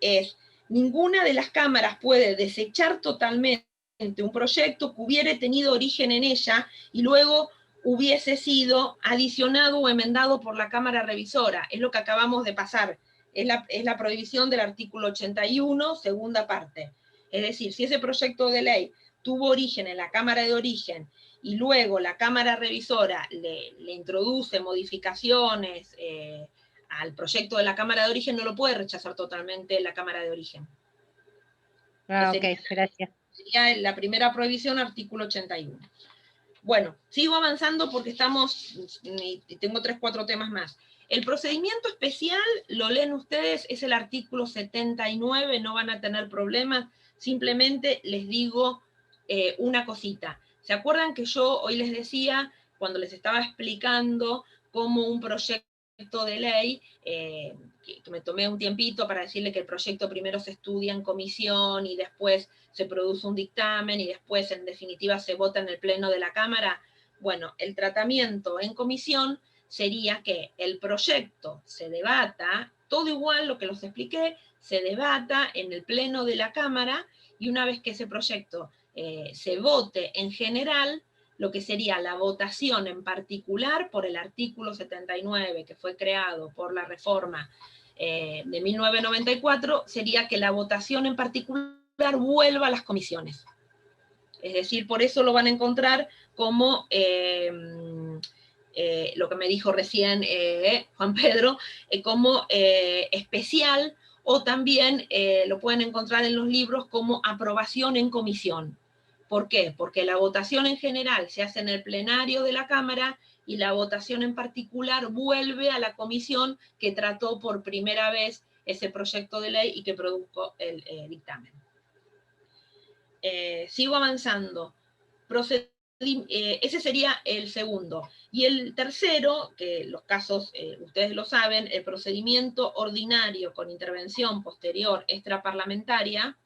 es, ninguna de las cámaras puede desechar totalmente un proyecto que hubiera tenido origen en ella y luego hubiese sido adicionado o enmendado por la Cámara Revisora. Es lo que acabamos de pasar. Es la prohibición del artículo 81, segunda parte. Es decir, si ese proyecto de ley tuvo origen en la Cámara de Origen y luego la Cámara Revisora le introduce modificaciones al proyecto de la Cámara de Origen, no lo puede rechazar totalmente la Cámara de Origen. Ah, ok, gracias. Sería la primera prohibición, artículo 81. Bueno, sigo avanzando porque tengo 3 o 4 temas más. El procedimiento especial, lo leen ustedes, es el artículo 79, no van a tener problemas, simplemente les digo una cosita. ¿Se acuerdan que yo hoy les decía, cuando les estaba explicando cómo un proyecto de ley, que me tomé un tiempito para decirle que el proyecto primero se estudia en comisión y después se produce un dictamen y después en definitiva se vota en el pleno de la Cámara? Bueno, el tratamiento en comisión sería que el proyecto se debata, todo igual lo que los expliqué, se debata en el pleno de la Cámara y una vez que ese proyecto se vote en general, lo que sería la votación en particular por el artículo 79 que fue creado por la reforma de 1994, sería que la votación en particular vuelva a las comisiones. Es decir, por eso lo van a encontrar como lo que me dijo recién Juan Pedro, como especial o también lo pueden encontrar en los libros como aprobación en comisión. ¿Por qué? Porque la votación en general se hace en el plenario de la Cámara y la votación en particular vuelve a la comisión que trató por primera vez ese proyecto de ley y que produjo el dictamen. Sigo avanzando. Ese sería el segundo. Y el tercero, que los casos ustedes lo saben, el procedimiento ordinario con intervención posterior extraparlamentaria,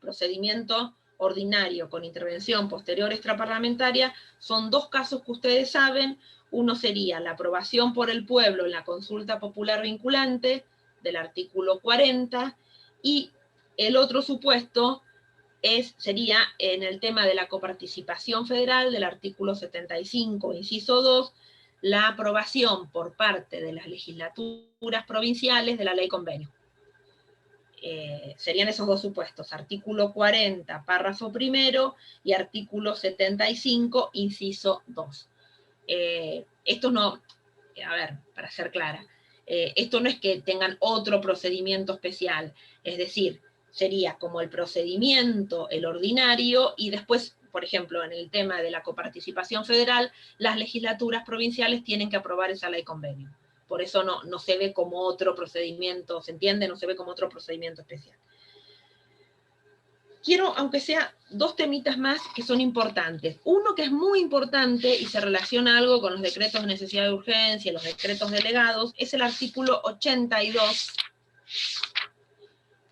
procedimiento ordinario con intervención posterior extraparlamentaria, son dos casos que ustedes saben. Uno sería la aprobación por el pueblo en la consulta popular vinculante del artículo 40, y el otro supuesto sería en el tema de la coparticipación federal del artículo 75, inciso 2, la aprobación por parte de las legislaturas provinciales de la ley convenio. Serían esos dos supuestos, artículo 40, párrafo primero, y artículo 75, inciso 2. Esto no, a ver, para ser clara, esto no es que tengan otro procedimiento especial, es decir, sería como el procedimiento, el ordinario, y después, por ejemplo, en el tema de la coparticipación federal, las legislaturas provinciales tienen que aprobar esa ley convenio. Por eso no se ve como otro procedimiento, ¿se entiende? No se ve como otro procedimiento especial. Quiero, aunque sea, dos temitas más que son importantes. Uno que es muy importante y se relaciona algo con los decretos de necesidad de urgencia, los decretos delegados, es el artículo 82.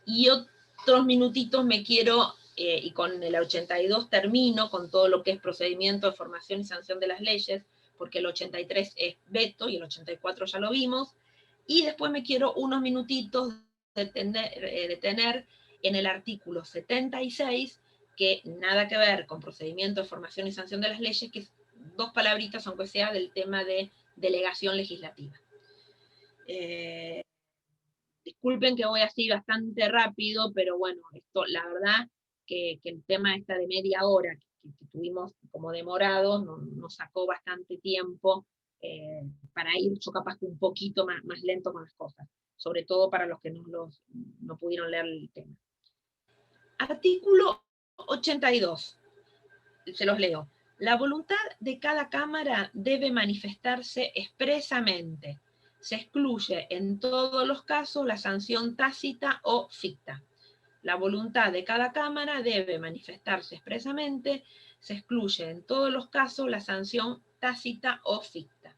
Y otros minutitos me quiero, y con el 82 termino, con todo lo que es procedimiento de formación y sanción de las leyes, porque el 83 es veto y el 84 ya lo vimos, y después me quiero unos minutitos detener en el artículo 76, que nada que ver con procedimiento de formación y sanción de las leyes, que es dos palabritas, aunque sea del tema de delegación legislativa. Disculpen que voy así bastante rápido, pero bueno, esto, la verdad que el tema está de media hora que tuvimos como demorado, nos sacó bastante tiempo para ir yo capaz que un poquito más lento con las cosas, sobre todo para los que no pudieron leer el tema. Artículo 82, se los leo. La voluntad de cada Cámara debe manifestarse expresamente. Se excluye en todos los casos la sanción tácita o ficta. La voluntad de cada Cámara debe manifestarse expresamente. Se excluye en todos los casos la sanción tácita o ficta.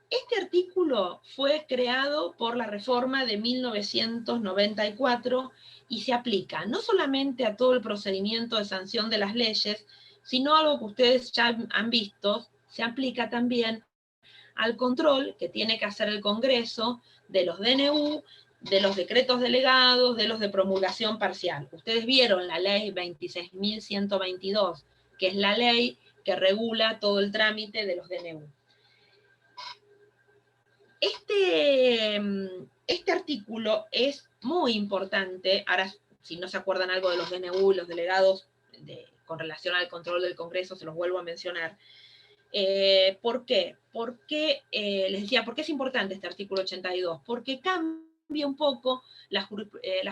Este artículo fue creado por la reforma de 1994 y se aplica no solamente a todo el procedimiento de sanción de las leyes, sino algo que ustedes ya han visto, se aplica también al control que tiene que hacer el Congreso de los DNU, de los decretos delegados, de los de promulgación parcial. Ustedes vieron la ley 26.122, que es la ley que regula todo el trámite de los DNU. Este artículo es muy importante. Ahora, si no se acuerdan algo de los DNU y los delegados con relación al control del Congreso, se los vuelvo a mencionar. ¿Por qué? Porque, les decía, ¿por qué es importante este artículo 82? Porque cambia un poco la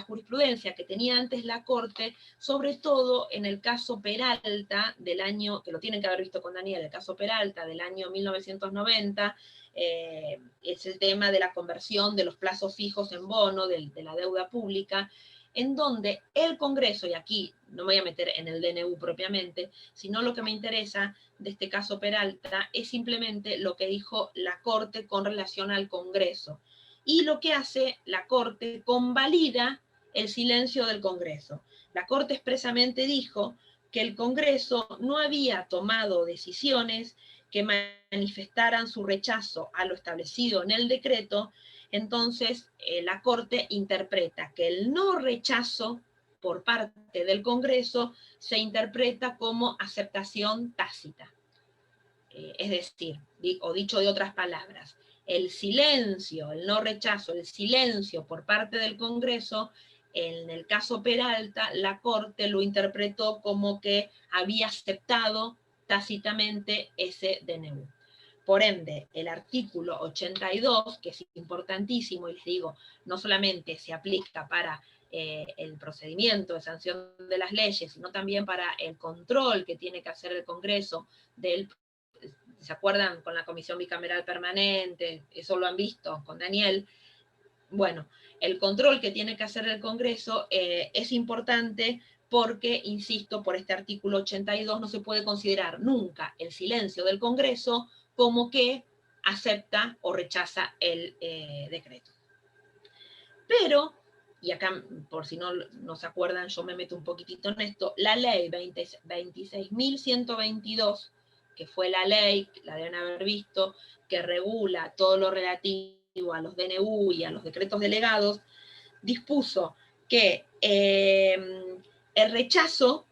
jurisprudencia que tenía antes la Corte, sobre todo en el caso Peralta del año, que lo tienen que haber visto con Daniel, el caso Peralta del año 1990, es el tema de la conversión de los plazos fijos en bono de la deuda pública, en donde el Congreso, y aquí no me voy a meter en el DNU propiamente, sino lo que me interesa de este caso Peralta es simplemente lo que dijo la Corte con relación al Congreso. Y lo que hace la Corte, convalida el silencio del Congreso. La Corte expresamente dijo que el Congreso no había tomado decisiones que manifestaran su rechazo a lo establecido en el decreto. Entonces, la Corte interpreta que el no rechazo por parte del Congreso se interpreta como aceptación tácita. Es decir, o dicho de otras palabras, el silencio, el no rechazo, el silencio por parte del Congreso, en el caso Peralta, la Corte lo interpretó como que había aceptado tácitamente ese DNU. Por ende, el artículo 82, que es importantísimo, y les digo, no solamente se aplica para el procedimiento de sanción de las leyes, sino también para el control que tiene que hacer el Congreso ¿se acuerdan? Con la Comisión Bicameral Permanente, eso lo han visto con Daniel. Bueno, el control que tiene que hacer el Congreso es importante porque, insisto, por este artículo 82 no se puede considerar nunca el silencio del Congreso como que acepta o rechaza el decreto. Pero, y acá, por si no se acuerdan, yo me meto un poquitito en esto, la ley 26.122, que fue la ley, la deben haber visto, que regula todo lo relativo a los DNU y a los decretos delegados, dispuso que el rechazo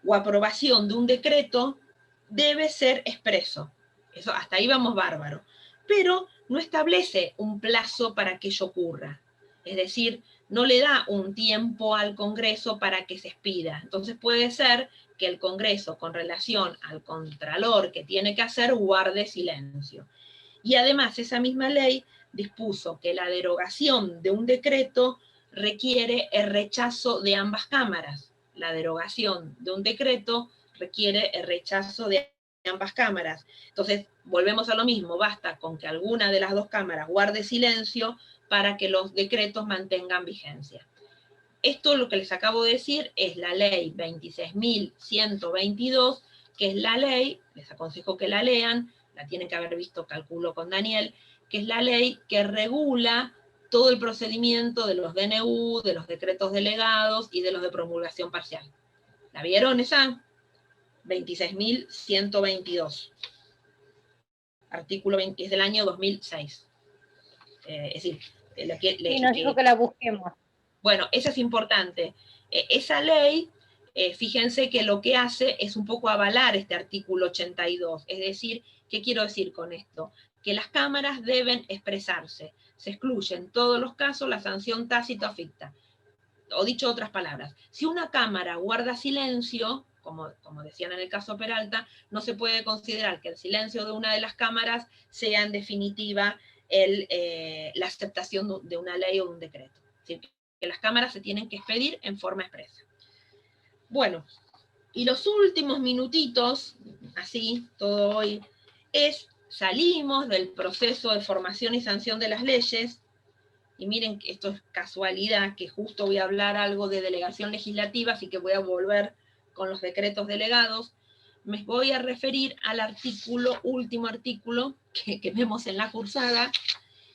o aprobación de un decreto debe ser expreso. Eso, hasta ahí vamos bárbaro. Pero no establece un plazo para que ello ocurra. Es decir, no le da un tiempo al Congreso para que se expida. Entonces puede ser que el Congreso, con relación al contralor que tiene que hacer, guarde silencio. Y además esa misma ley dispuso que la derogación de un decreto requiere el rechazo de ambas cámaras. La derogación de un decreto requiere el rechazo de ambas cámaras. Entonces, volvemos a lo mismo, basta con que alguna de las dos cámaras guarde silencio para que los decretos mantengan vigencia. Esto, lo que les acabo de decir, es la ley 26.122, que es la ley, les aconsejo que la lean, la tienen que haber visto, calculo, con Daniel, que es la ley que regula todo el procedimiento de los DNU, de los decretos delegados y de los de promulgación parcial. ¿La vieron esa? 26.122. Artículo 20, es del año 2006. Es decir, sí, nos dijo que la busquemos. Bueno, eso es importante. Esa ley, fíjense que lo que hace es un poco avalar este artículo 82. Es decir, ¿qué quiero decir con esto? Que las cámaras deben expresarse. Se excluye en todos los casos la sanción tácita o ficta. O dicho otras palabras, si una cámara guarda silencio, como decían en el caso Peralta, no se puede considerar que el silencio de una de las cámaras sea en definitiva la aceptación de una ley o de un decreto. Es decir, que las cámaras se tienen que expedir en forma expresa. Bueno, y los últimos minutitos, así, todo hoy, salimos del proceso de formación y sanción de las leyes, y miren que esto es casualidad, que justo voy a hablar algo de delegación legislativa, así que voy a volver con los decretos delegados. Me voy a referir al último artículo que vemos en la cursada,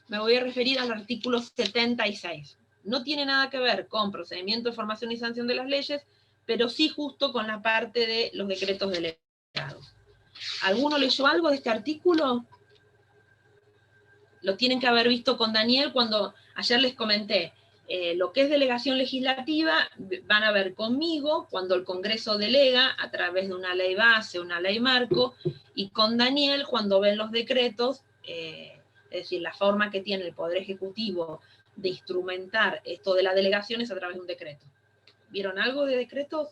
me voy a referir al artículo 76. No tiene nada que ver con procedimiento de formación y sanción de las leyes, pero sí justo con la parte de los decretos delegados. ¿Alguno leyó algo de este artículo? Lo tienen que haber visto con Daniel cuando ayer les comenté. Lo que es delegación legislativa van a ver conmigo cuando el Congreso delega a través de una ley base, una ley marco, y con Daniel cuando ven los decretos, es decir, la forma que tiene el Poder Ejecutivo de instrumentar esto de las delegaciones a través de un decreto. ¿Vieron algo de decretos?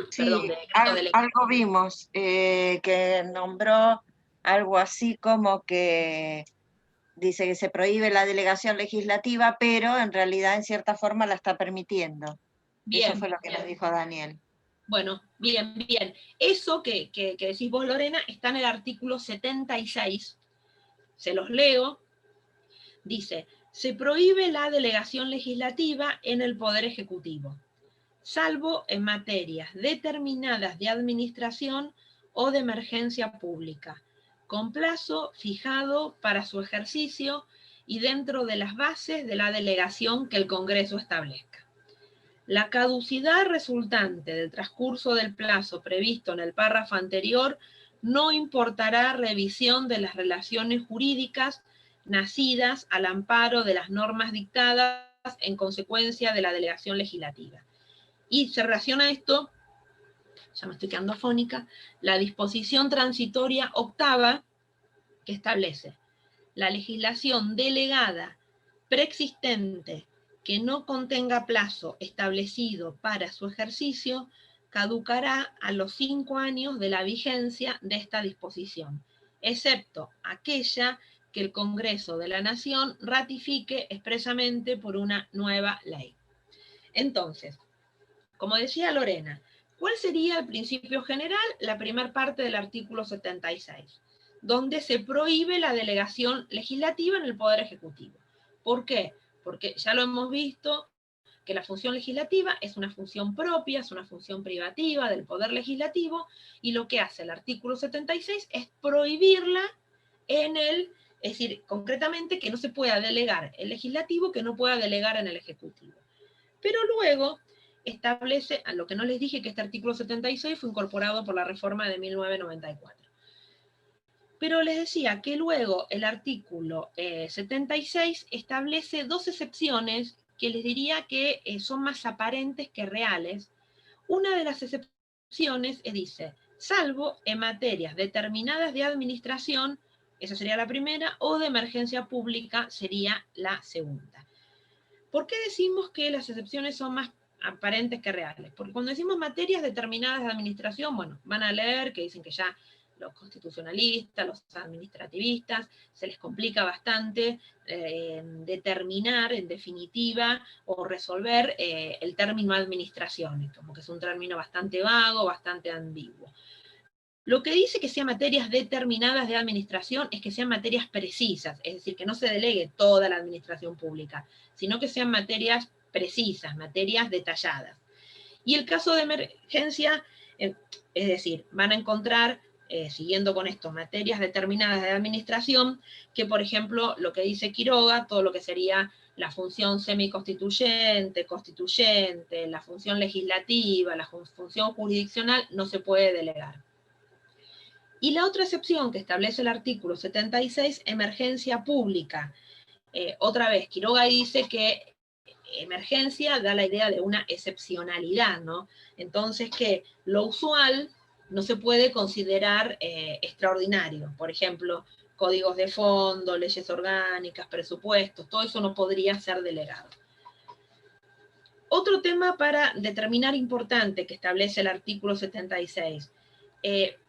Sí, Perdón, de decretos delegados. algo vimos, que nombró algo así como que dice que se prohíbe la delegación legislativa, pero en realidad en cierta forma la está permitiendo. Bien, eso fue lo que nos dijo Daniel. Bueno, bien, bien. Eso que decís vos, Lorena, está en el artículo 76. Se los leo. Dice, se prohíbe la delegación legislativa en el Poder Ejecutivo, salvo en materias determinadas de administración o de emergencia pública, con plazo fijado para su ejercicio y dentro de las bases de la delegación que el Congreso establezca. La caducidad resultante del transcurso del plazo previsto en el párrafo anterior no importará revisión de las relaciones jurídicas nacidas al amparo de las normas dictadas en consecuencia de la delegación legislativa. Y se relaciona esto, ya me estoy quedando afónica, la disposición transitoria octava que establece la legislación delegada preexistente que no contenga plazo establecido para su ejercicio caducará a los 5 años de la vigencia de esta disposición, excepto aquella que el Congreso de la Nación ratifique expresamente por una nueva ley. Entonces, como decía Lorena, ¿cuál sería el principio general? La primera parte del artículo 76, donde se prohíbe la delegación legislativa en el Poder Ejecutivo. ¿Por qué? Porque ya lo hemos visto, que la función legislativa es una función propia, es una función privativa del Poder Legislativo, y lo que hace el artículo 76 es prohibirla en el, es decir, concretamente que no se pueda delegar el legislativo, que no pueda delegar en el Ejecutivo. Pero luego establece, a lo que no les dije, que este artículo 76 fue incorporado por la reforma de 1994. Pero les decía que luego el artículo 76 establece 2 excepciones que les diría que son más aparentes que reales. Una de las excepciones dice, salvo en materias determinadas de administración, esa sería la primera, o de emergencia pública sería la segunda. ¿Por qué decimos que las excepciones son más aparentes que reales? Porque cuando decimos materias determinadas de administración, bueno, van a leer que dicen que ya los constitucionalistas, los administrativistas, se les complica bastante determinar en definitiva o resolver el término administración, como que es un término bastante vago, bastante ambiguo. Lo que dice que sean materias determinadas de administración es que sean materias precisas, es decir, que no se delegue toda la administración pública, sino que sean materias precisas, materias detalladas. Y el caso de emergencia, es decir, van a encontrar, siguiendo con esto, materias determinadas de administración, que por ejemplo, lo que dice Quiroga, todo lo que sería la función semiconstituyente, constituyente, la función legislativa, la función jurisdiccional, no se puede delegar. Y la otra excepción que establece el artículo 76, emergencia pública. Otra vez, Quiroga dice que emergencia da la idea de una excepcionalidad, ¿no? Entonces que lo usual no se puede considerar extraordinario. Por ejemplo, códigos de fondo, leyes orgánicas, presupuestos, todo eso no podría ser delegado. Otro tema para determinar importante que establece el artículo 76,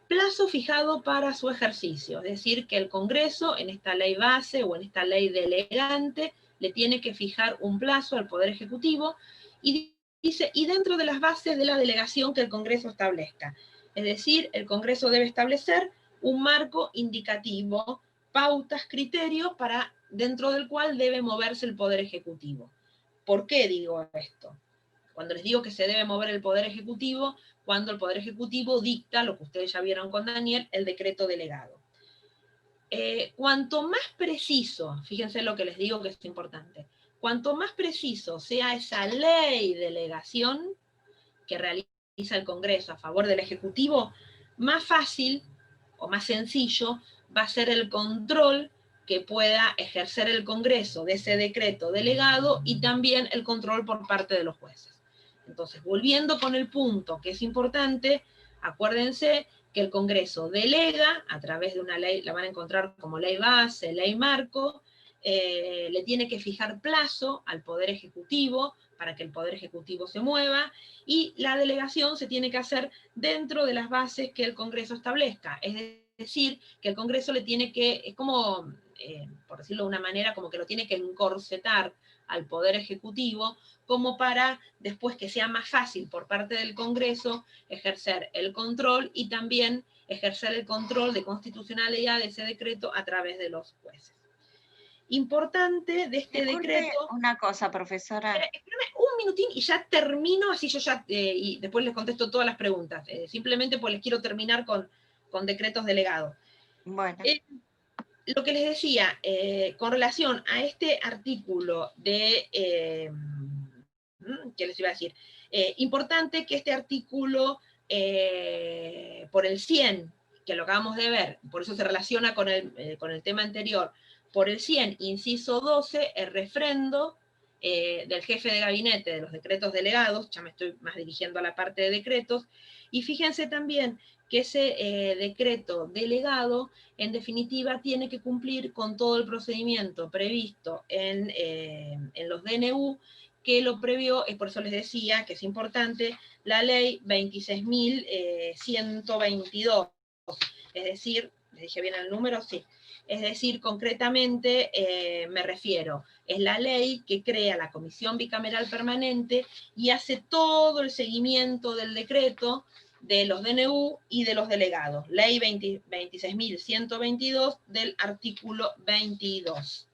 plazo fijado para su ejercicio, es decir, que el Congreso en esta ley base o en esta ley delegante le tiene que fijar un plazo al Poder Ejecutivo y dice, y dentro de las bases de la delegación que el Congreso establezca. Es decir, el Congreso debe establecer un marco indicativo, pautas, criterios, para, dentro del cual debe moverse el Poder Ejecutivo. ¿Por qué digo esto? Cuando les digo que se debe mover el Poder Ejecutivo, cuando el Poder Ejecutivo dicta, lo que ustedes ya vieron con Daniel, el decreto delegado. Cuanto más preciso, fíjense lo que les digo que es importante, cuanto más preciso sea esa ley de delegación que realiza el Congreso a favor del Ejecutivo, más fácil o más sencillo va a ser el control que pueda ejercer el Congreso de ese decreto delegado y también el control por parte de los jueces. Entonces, volviendo con el punto que es importante, acuérdense que el Congreso delega a través de una ley, la van a encontrar como ley base, ley marco, le tiene que fijar plazo al Poder Ejecutivo para que el Poder Ejecutivo se mueva, y la delegación se tiene que hacer dentro de las bases que el Congreso establezca. Es decir, que el Congreso le tiene que, es como, por decirlo de una manera, como que lo tiene que encorsetar al Poder Ejecutivo, como para después que sea más fácil por parte del Congreso ejercer el control y también ejercer el control de constitucionalidad de ese decreto a través de los jueces. Importante de este decreto... Una cosa, profesora. Espérame un minutín y ya termino, así yo ya, y después les contesto todas las preguntas. Simplemente pues les quiero terminar con decretos delegados. Bueno. Lo que les decía, con relación a este artículo de... ¿qué les iba a decir? Importante que este artículo, por el 100, que lo acabamos de ver, por eso se relaciona con el tema anterior, por el 100, inciso 12, el refrendo del jefe de gabinete de los decretos delegados, ya me estoy más dirigiendo a la parte de decretos, y fíjense también que ese decreto delegado, en definitiva, tiene que cumplir con todo el procedimiento previsto en los DNU, que lo previó, por eso les decía que es importante, la ley 26.122. Es decir, ¿les dije bien el número? Sí. Es decir, concretamente me refiero, es la ley que crea la Comisión Bicameral Permanente y hace todo el seguimiento del decreto de los DNU y de los delegados. Ley 26.122 del artículo 22.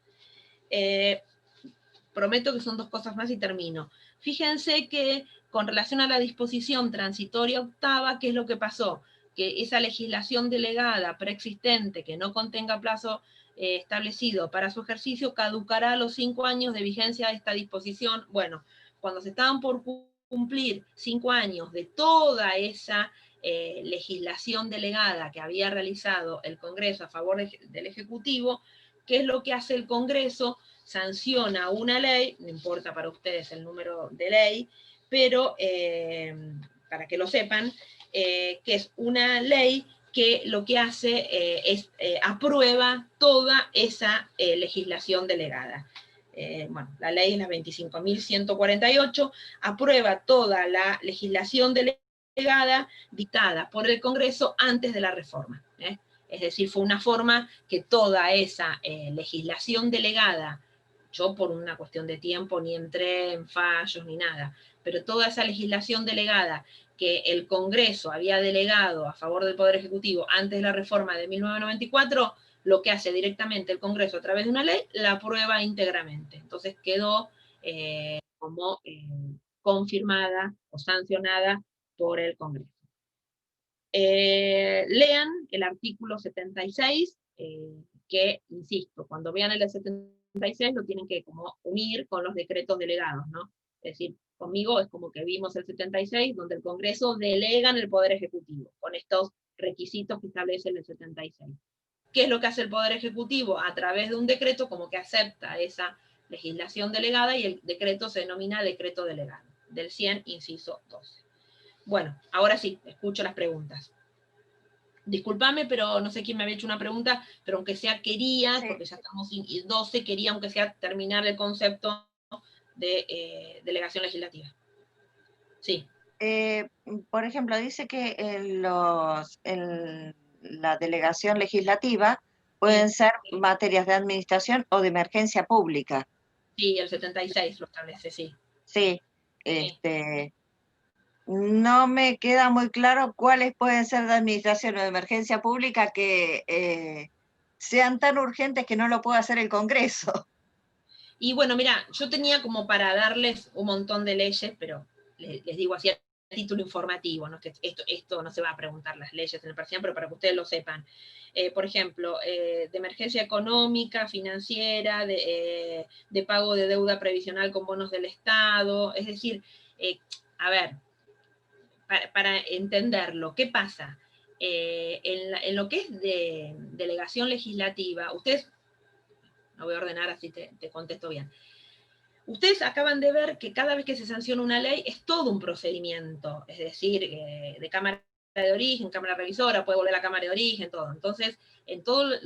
Prometo que son dos cosas más y termino. Fíjense que con relación a la disposición transitoria octava, ¿qué es lo que pasó? Que esa legislación delegada preexistente que no contenga plazo establecido para su ejercicio caducará a los 5 años de vigencia de esta disposición. Bueno, cuando se estaban por cumplir 5 años de toda esa legislación delegada que había realizado el Congreso a favor del Ejecutivo, ¿qué es lo que hace el Congreso? Sanciona una ley, no importa para ustedes el número de ley, pero para que lo sepan, que es una ley que lo que hace es aprueba toda esa legislación delegada. Bueno, la ley es la 25.148, aprueba toda la legislación delegada dictada por el Congreso antes de la reforma. Es decir, fue una forma que toda esa legislación delegada, yo por una cuestión de tiempo ni entré en fallos ni nada, pero toda esa legislación delegada que el Congreso había delegado a favor del Poder Ejecutivo antes de la reforma de 1994, lo que hace directamente el Congreso a través de una ley, la aprueba íntegramente. Entonces quedó como confirmada o sancionada por el Congreso. Lean el artículo 76, que, insisto, cuando vean el de 76 lo tienen que como unir con los decretos delegados, ¿no? Es decir, conmigo es como que vimos el 76, donde el Congreso delega en el Poder Ejecutivo, con estos requisitos que establece el 76. ¿Qué es lo que hace el Poder Ejecutivo? A través de un decreto, como que acepta esa legislación delegada, y el decreto se denomina decreto delegado, del 100, inciso 12. Bueno, ahora sí, escucho las preguntas. Disculpame, pero no sé quién me había hecho una pregunta, pero aunque sea quería, porque ya estamos en 12, quería aunque sea terminar el concepto de delegación legislativa. Sí. Por ejemplo, dice que la delegación legislativa pueden ser materias de administración o de emergencia pública. Sí, el 76 lo establece, sí. Sí, no me queda muy claro cuáles pueden ser de administración o de emergencia pública que sean tan urgentes que no lo pueda hacer el Congreso. Y bueno, mira, yo tenía como para darles un montón de leyes, pero les digo así a título informativo, ¿no? Que esto no se va a preguntar las leyes en el parcial, pero para que ustedes lo sepan. Por ejemplo, de emergencia económica, financiera, de pago de deuda previsional con bonos del Estado, es decir, a ver, para entenderlo, ¿qué pasa? En lo que es de delegación legislativa, ustedes, no voy a ordenar así te contesto bien. Ustedes acaban de ver que cada vez que se sanciona una ley es todo un procedimiento, es decir, de Cámara de Origen, Cámara Revisora, puede volver a la Cámara de Origen, todo. Entonces, en todos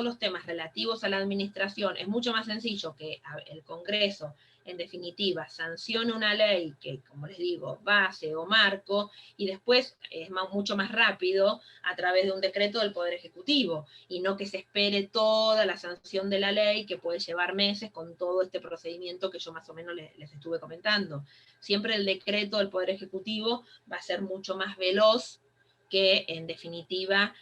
los temas relativos a la administración es mucho más sencillo que el Congreso, en definitiva, sancione una ley que, como les digo, base o marco, y después es mucho más rápido a través de un decreto del Poder Ejecutivo, y no que se espere toda la sanción de la ley, que puede llevar meses con todo este procedimiento que yo más o menos les estuve comentando. Siempre el decreto del Poder Ejecutivo va a ser mucho más veloz que, en definitiva,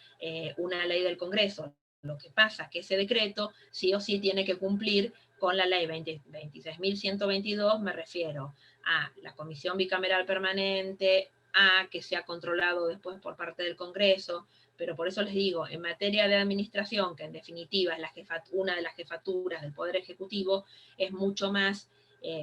una ley del Congreso. Lo que pasa es que ese decreto sí o sí tiene que cumplir con la ley 26.122, me refiero a la Comisión Bicameral Permanente, a que sea controlado después por parte del Congreso, pero por eso les digo, en materia de administración, que en definitiva es una de las jefaturas del Poder Ejecutivo, es mucho más.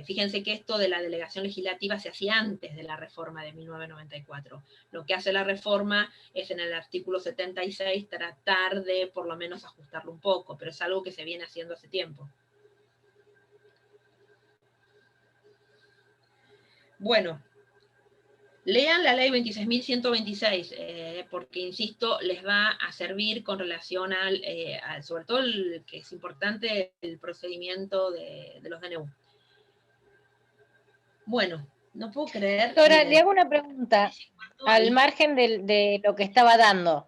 Fíjense que esto de la delegación legislativa se hacía antes de la reforma de 1994. Lo que hace la reforma es, en el artículo 76, tratar de por lo menos ajustarlo un poco, pero es algo que se viene haciendo hace tiempo. Bueno, lean la ley 26.126, porque, insisto, les va a servir con relación al sobre todo que es importante, el procedimiento de los DNU. Bueno, no puedo creer. Doctora, miren, le hago una pregunta, ahí. al margen de lo que estaba dando.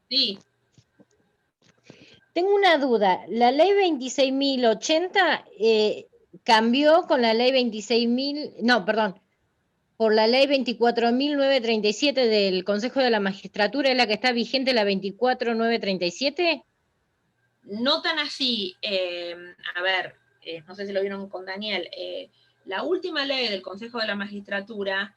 Sí, Tengo una duda, la ley 26.080 cambió con la ley 26.000, no, perdón, por la ley 24.937 del Consejo de la Magistratura, ¿es la que está vigente la 24.937? no tan así. A ver, no sé si lo vieron con Daniel. La última ley del Consejo de la Magistratura,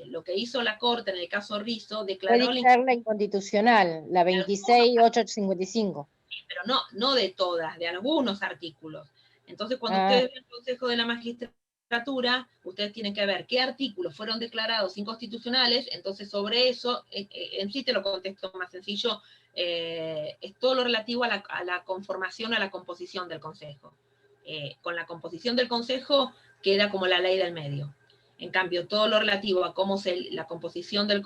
lo que hizo la Corte en el caso Rizzo, Fue declaró dictarla inconstitucional, la 26.855. pero no de todas, de algunos artículos. Entonces, cuando Ah, ustedes ven el Consejo de la Magistratura, ustedes tienen que ver qué artículos fueron declarados inconstitucionales, entonces sobre eso, en sí te lo contesto más sencillo, es todo lo relativo a la conformación, a la composición del Consejo. Con la composición del Consejo queda como la ley del medio. En cambio, todo lo relativo a cómo la composición del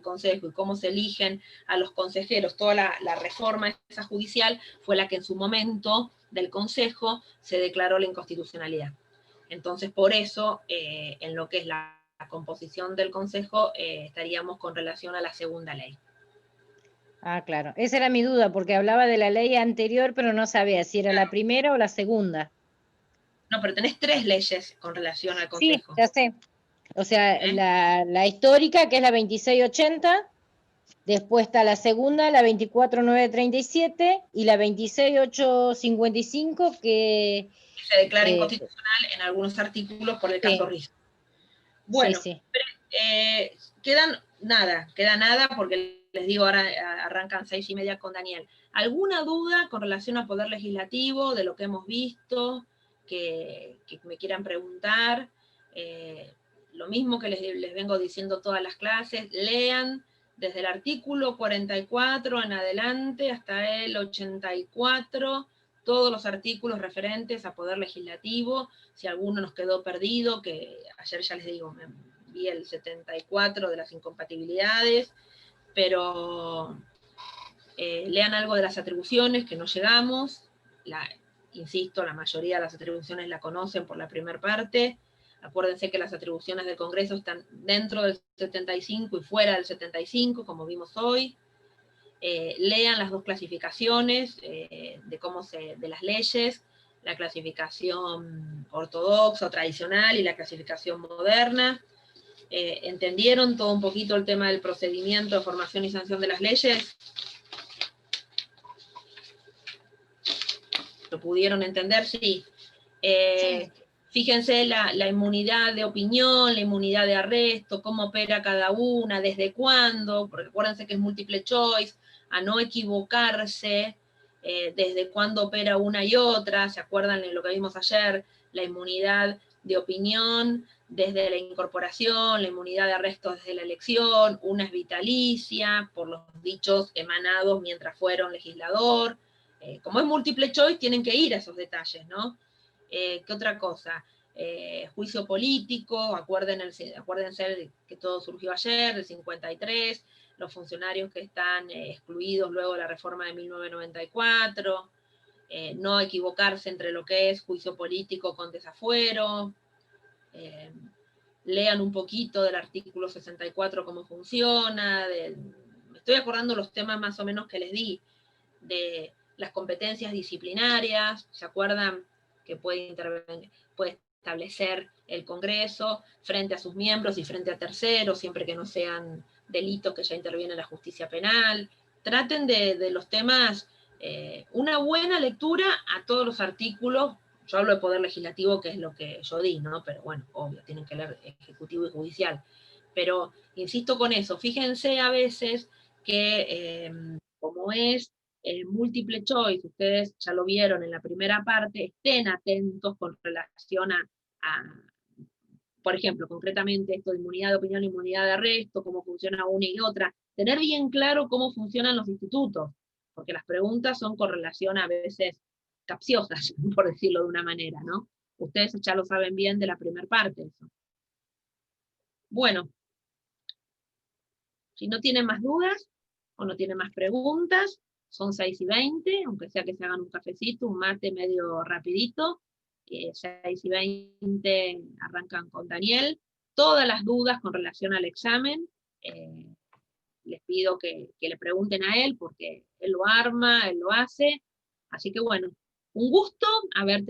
Consejo y cómo se eligen a los consejeros, toda la reforma esa judicial fue la que en su momento del Consejo se declaró la inconstitucionalidad. Entonces, por eso, en lo que es la composición del Consejo, estaríamos con relación a la segunda ley. claro, esa era mi duda, porque hablaba de la ley anterior, pero no sabía si era la primera o la segunda. No, pero tenés 3 leyes con relación al Sí, Consejo. ya sé. O sea, la histórica, que es la 2680, después está la segunda, la 24.937, y la 26.855, que... Se declara inconstitucional en algunos artículos por el caso Rizzo. Bueno, sí. queda nada, porque les digo, ahora arrancan 6:30 con Daniel. ¿Alguna duda con relación al Poder Legislativo, de lo que hemos visto, que me quieran preguntar? Lo mismo que les vengo diciendo todas las clases, lean desde el artículo 44 en adelante hasta el 84, todos los artículos referentes a Poder Legislativo. Si alguno nos quedó perdido, que ayer ya les digo, me vi el 74 de las incompatibilidades, pero lean algo de las atribuciones, que no llegamos. Insisto, la mayoría de las atribuciones la conocen por la primera parte. Acuérdense que las atribuciones del Congreso están dentro del 75 y fuera del 75, como vimos hoy. Lean las 2 clasificaciones de las leyes, la clasificación ortodoxa o tradicional y la clasificación moderna. ¿Entendieron todo un poquito el tema del procedimiento de formación y sanción de las leyes? ¿Lo pudieron entender? Sí. Sí. Fíjense la inmunidad de opinión, la inmunidad de arresto, cómo opera cada una, desde cuándo, porque acuérdense que es múltiple choice, a no equivocarse, desde cuándo opera una y otra. ¿Se acuerdan de lo que vimos ayer? La inmunidad de opinión desde la incorporación, la inmunidad de arresto desde la elección, una es vitalicia por los dichos emanados mientras fueron legislador. Como es múltiple choice, tienen que ir a esos detalles, ¿no? ¿Qué otra cosa? Juicio político, acuérdense que todo surgió ayer, del 53, los funcionarios que están excluidos luego de la reforma de 1994, no equivocarse entre lo que es juicio político con desafuero. Lean un poquito del artículo 64 cómo funciona, me estoy acordando los temas más o menos que les di, de las competencias disciplinarias. ¿Se acuerdan que puede establecer el Congreso frente a sus miembros y frente a terceros, siempre que no sean delitos que ya interviene la justicia penal? Traten de los temas, una buena lectura a todos los artículos. Yo hablo de Poder Legislativo, que es lo que yo di, ¿no? Pero bueno, obvio, tienen que leer Ejecutivo y Judicial. Pero insisto con eso, fíjense a veces que como es múltiple choice, ustedes ya lo vieron en la primera parte, estén atentos con relación a, por ejemplo, concretamente esto de inmunidad de opinión, inmunidad de arresto, cómo funciona una y otra, tener bien claro cómo funcionan los institutos, porque las preguntas son con relación a veces capciosas, por decirlo de una manera, ¿no? Ustedes ya lo saben bien de la primera parte. Eso. Bueno, si no tienen más dudas o no tienen más preguntas, son 6:20, aunque sea que se hagan un cafecito, un mate medio rapidito, 6:20 arrancan con Daniel. Todas las dudas con relación al examen, les pido que le pregunten a él, porque él lo arma, él lo hace. Así que bueno, un gusto haber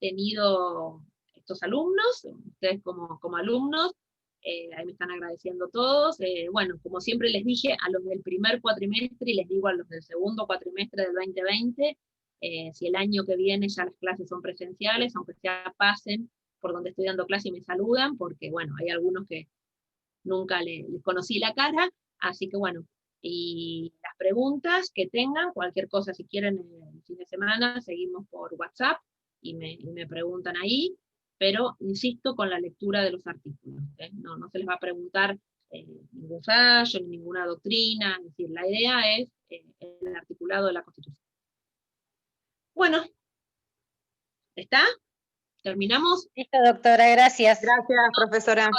tenido estos alumnos, ustedes como alumnos, ahí me están agradeciendo todos. Bueno, como siempre les dije a los del primer cuatrimestre, y les digo a los del segundo cuatrimestre del 2020, si el año que viene ya las clases son presenciales, aunque ya pasen por donde estoy dando clase y me saludan, porque bueno, hay algunos que nunca les conocí la cara, así que bueno, y las preguntas que tengan, cualquier cosa, si quieren el fin de semana, seguimos por WhatsApp, y me preguntan ahí, pero insisto con la lectura de los artículos, no se les va a preguntar ningún fallo, ni ninguna doctrina, es decir, la idea es el articulado de la Constitución. Bueno, ¿está? ¿Terminamos? Listo, doctora, gracias. Gracias, profesora.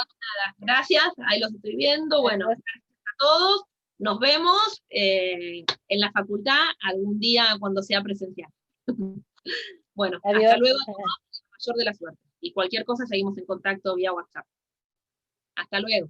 Gracias, ahí los estoy viendo. Bueno, gracias a todos. Nos vemos en la facultad algún día cuando sea presencial. Bueno, Adiós. hasta luego, mayor de la suerte. Y cualquier cosa seguimos en contacto vía WhatsApp. Hasta luego.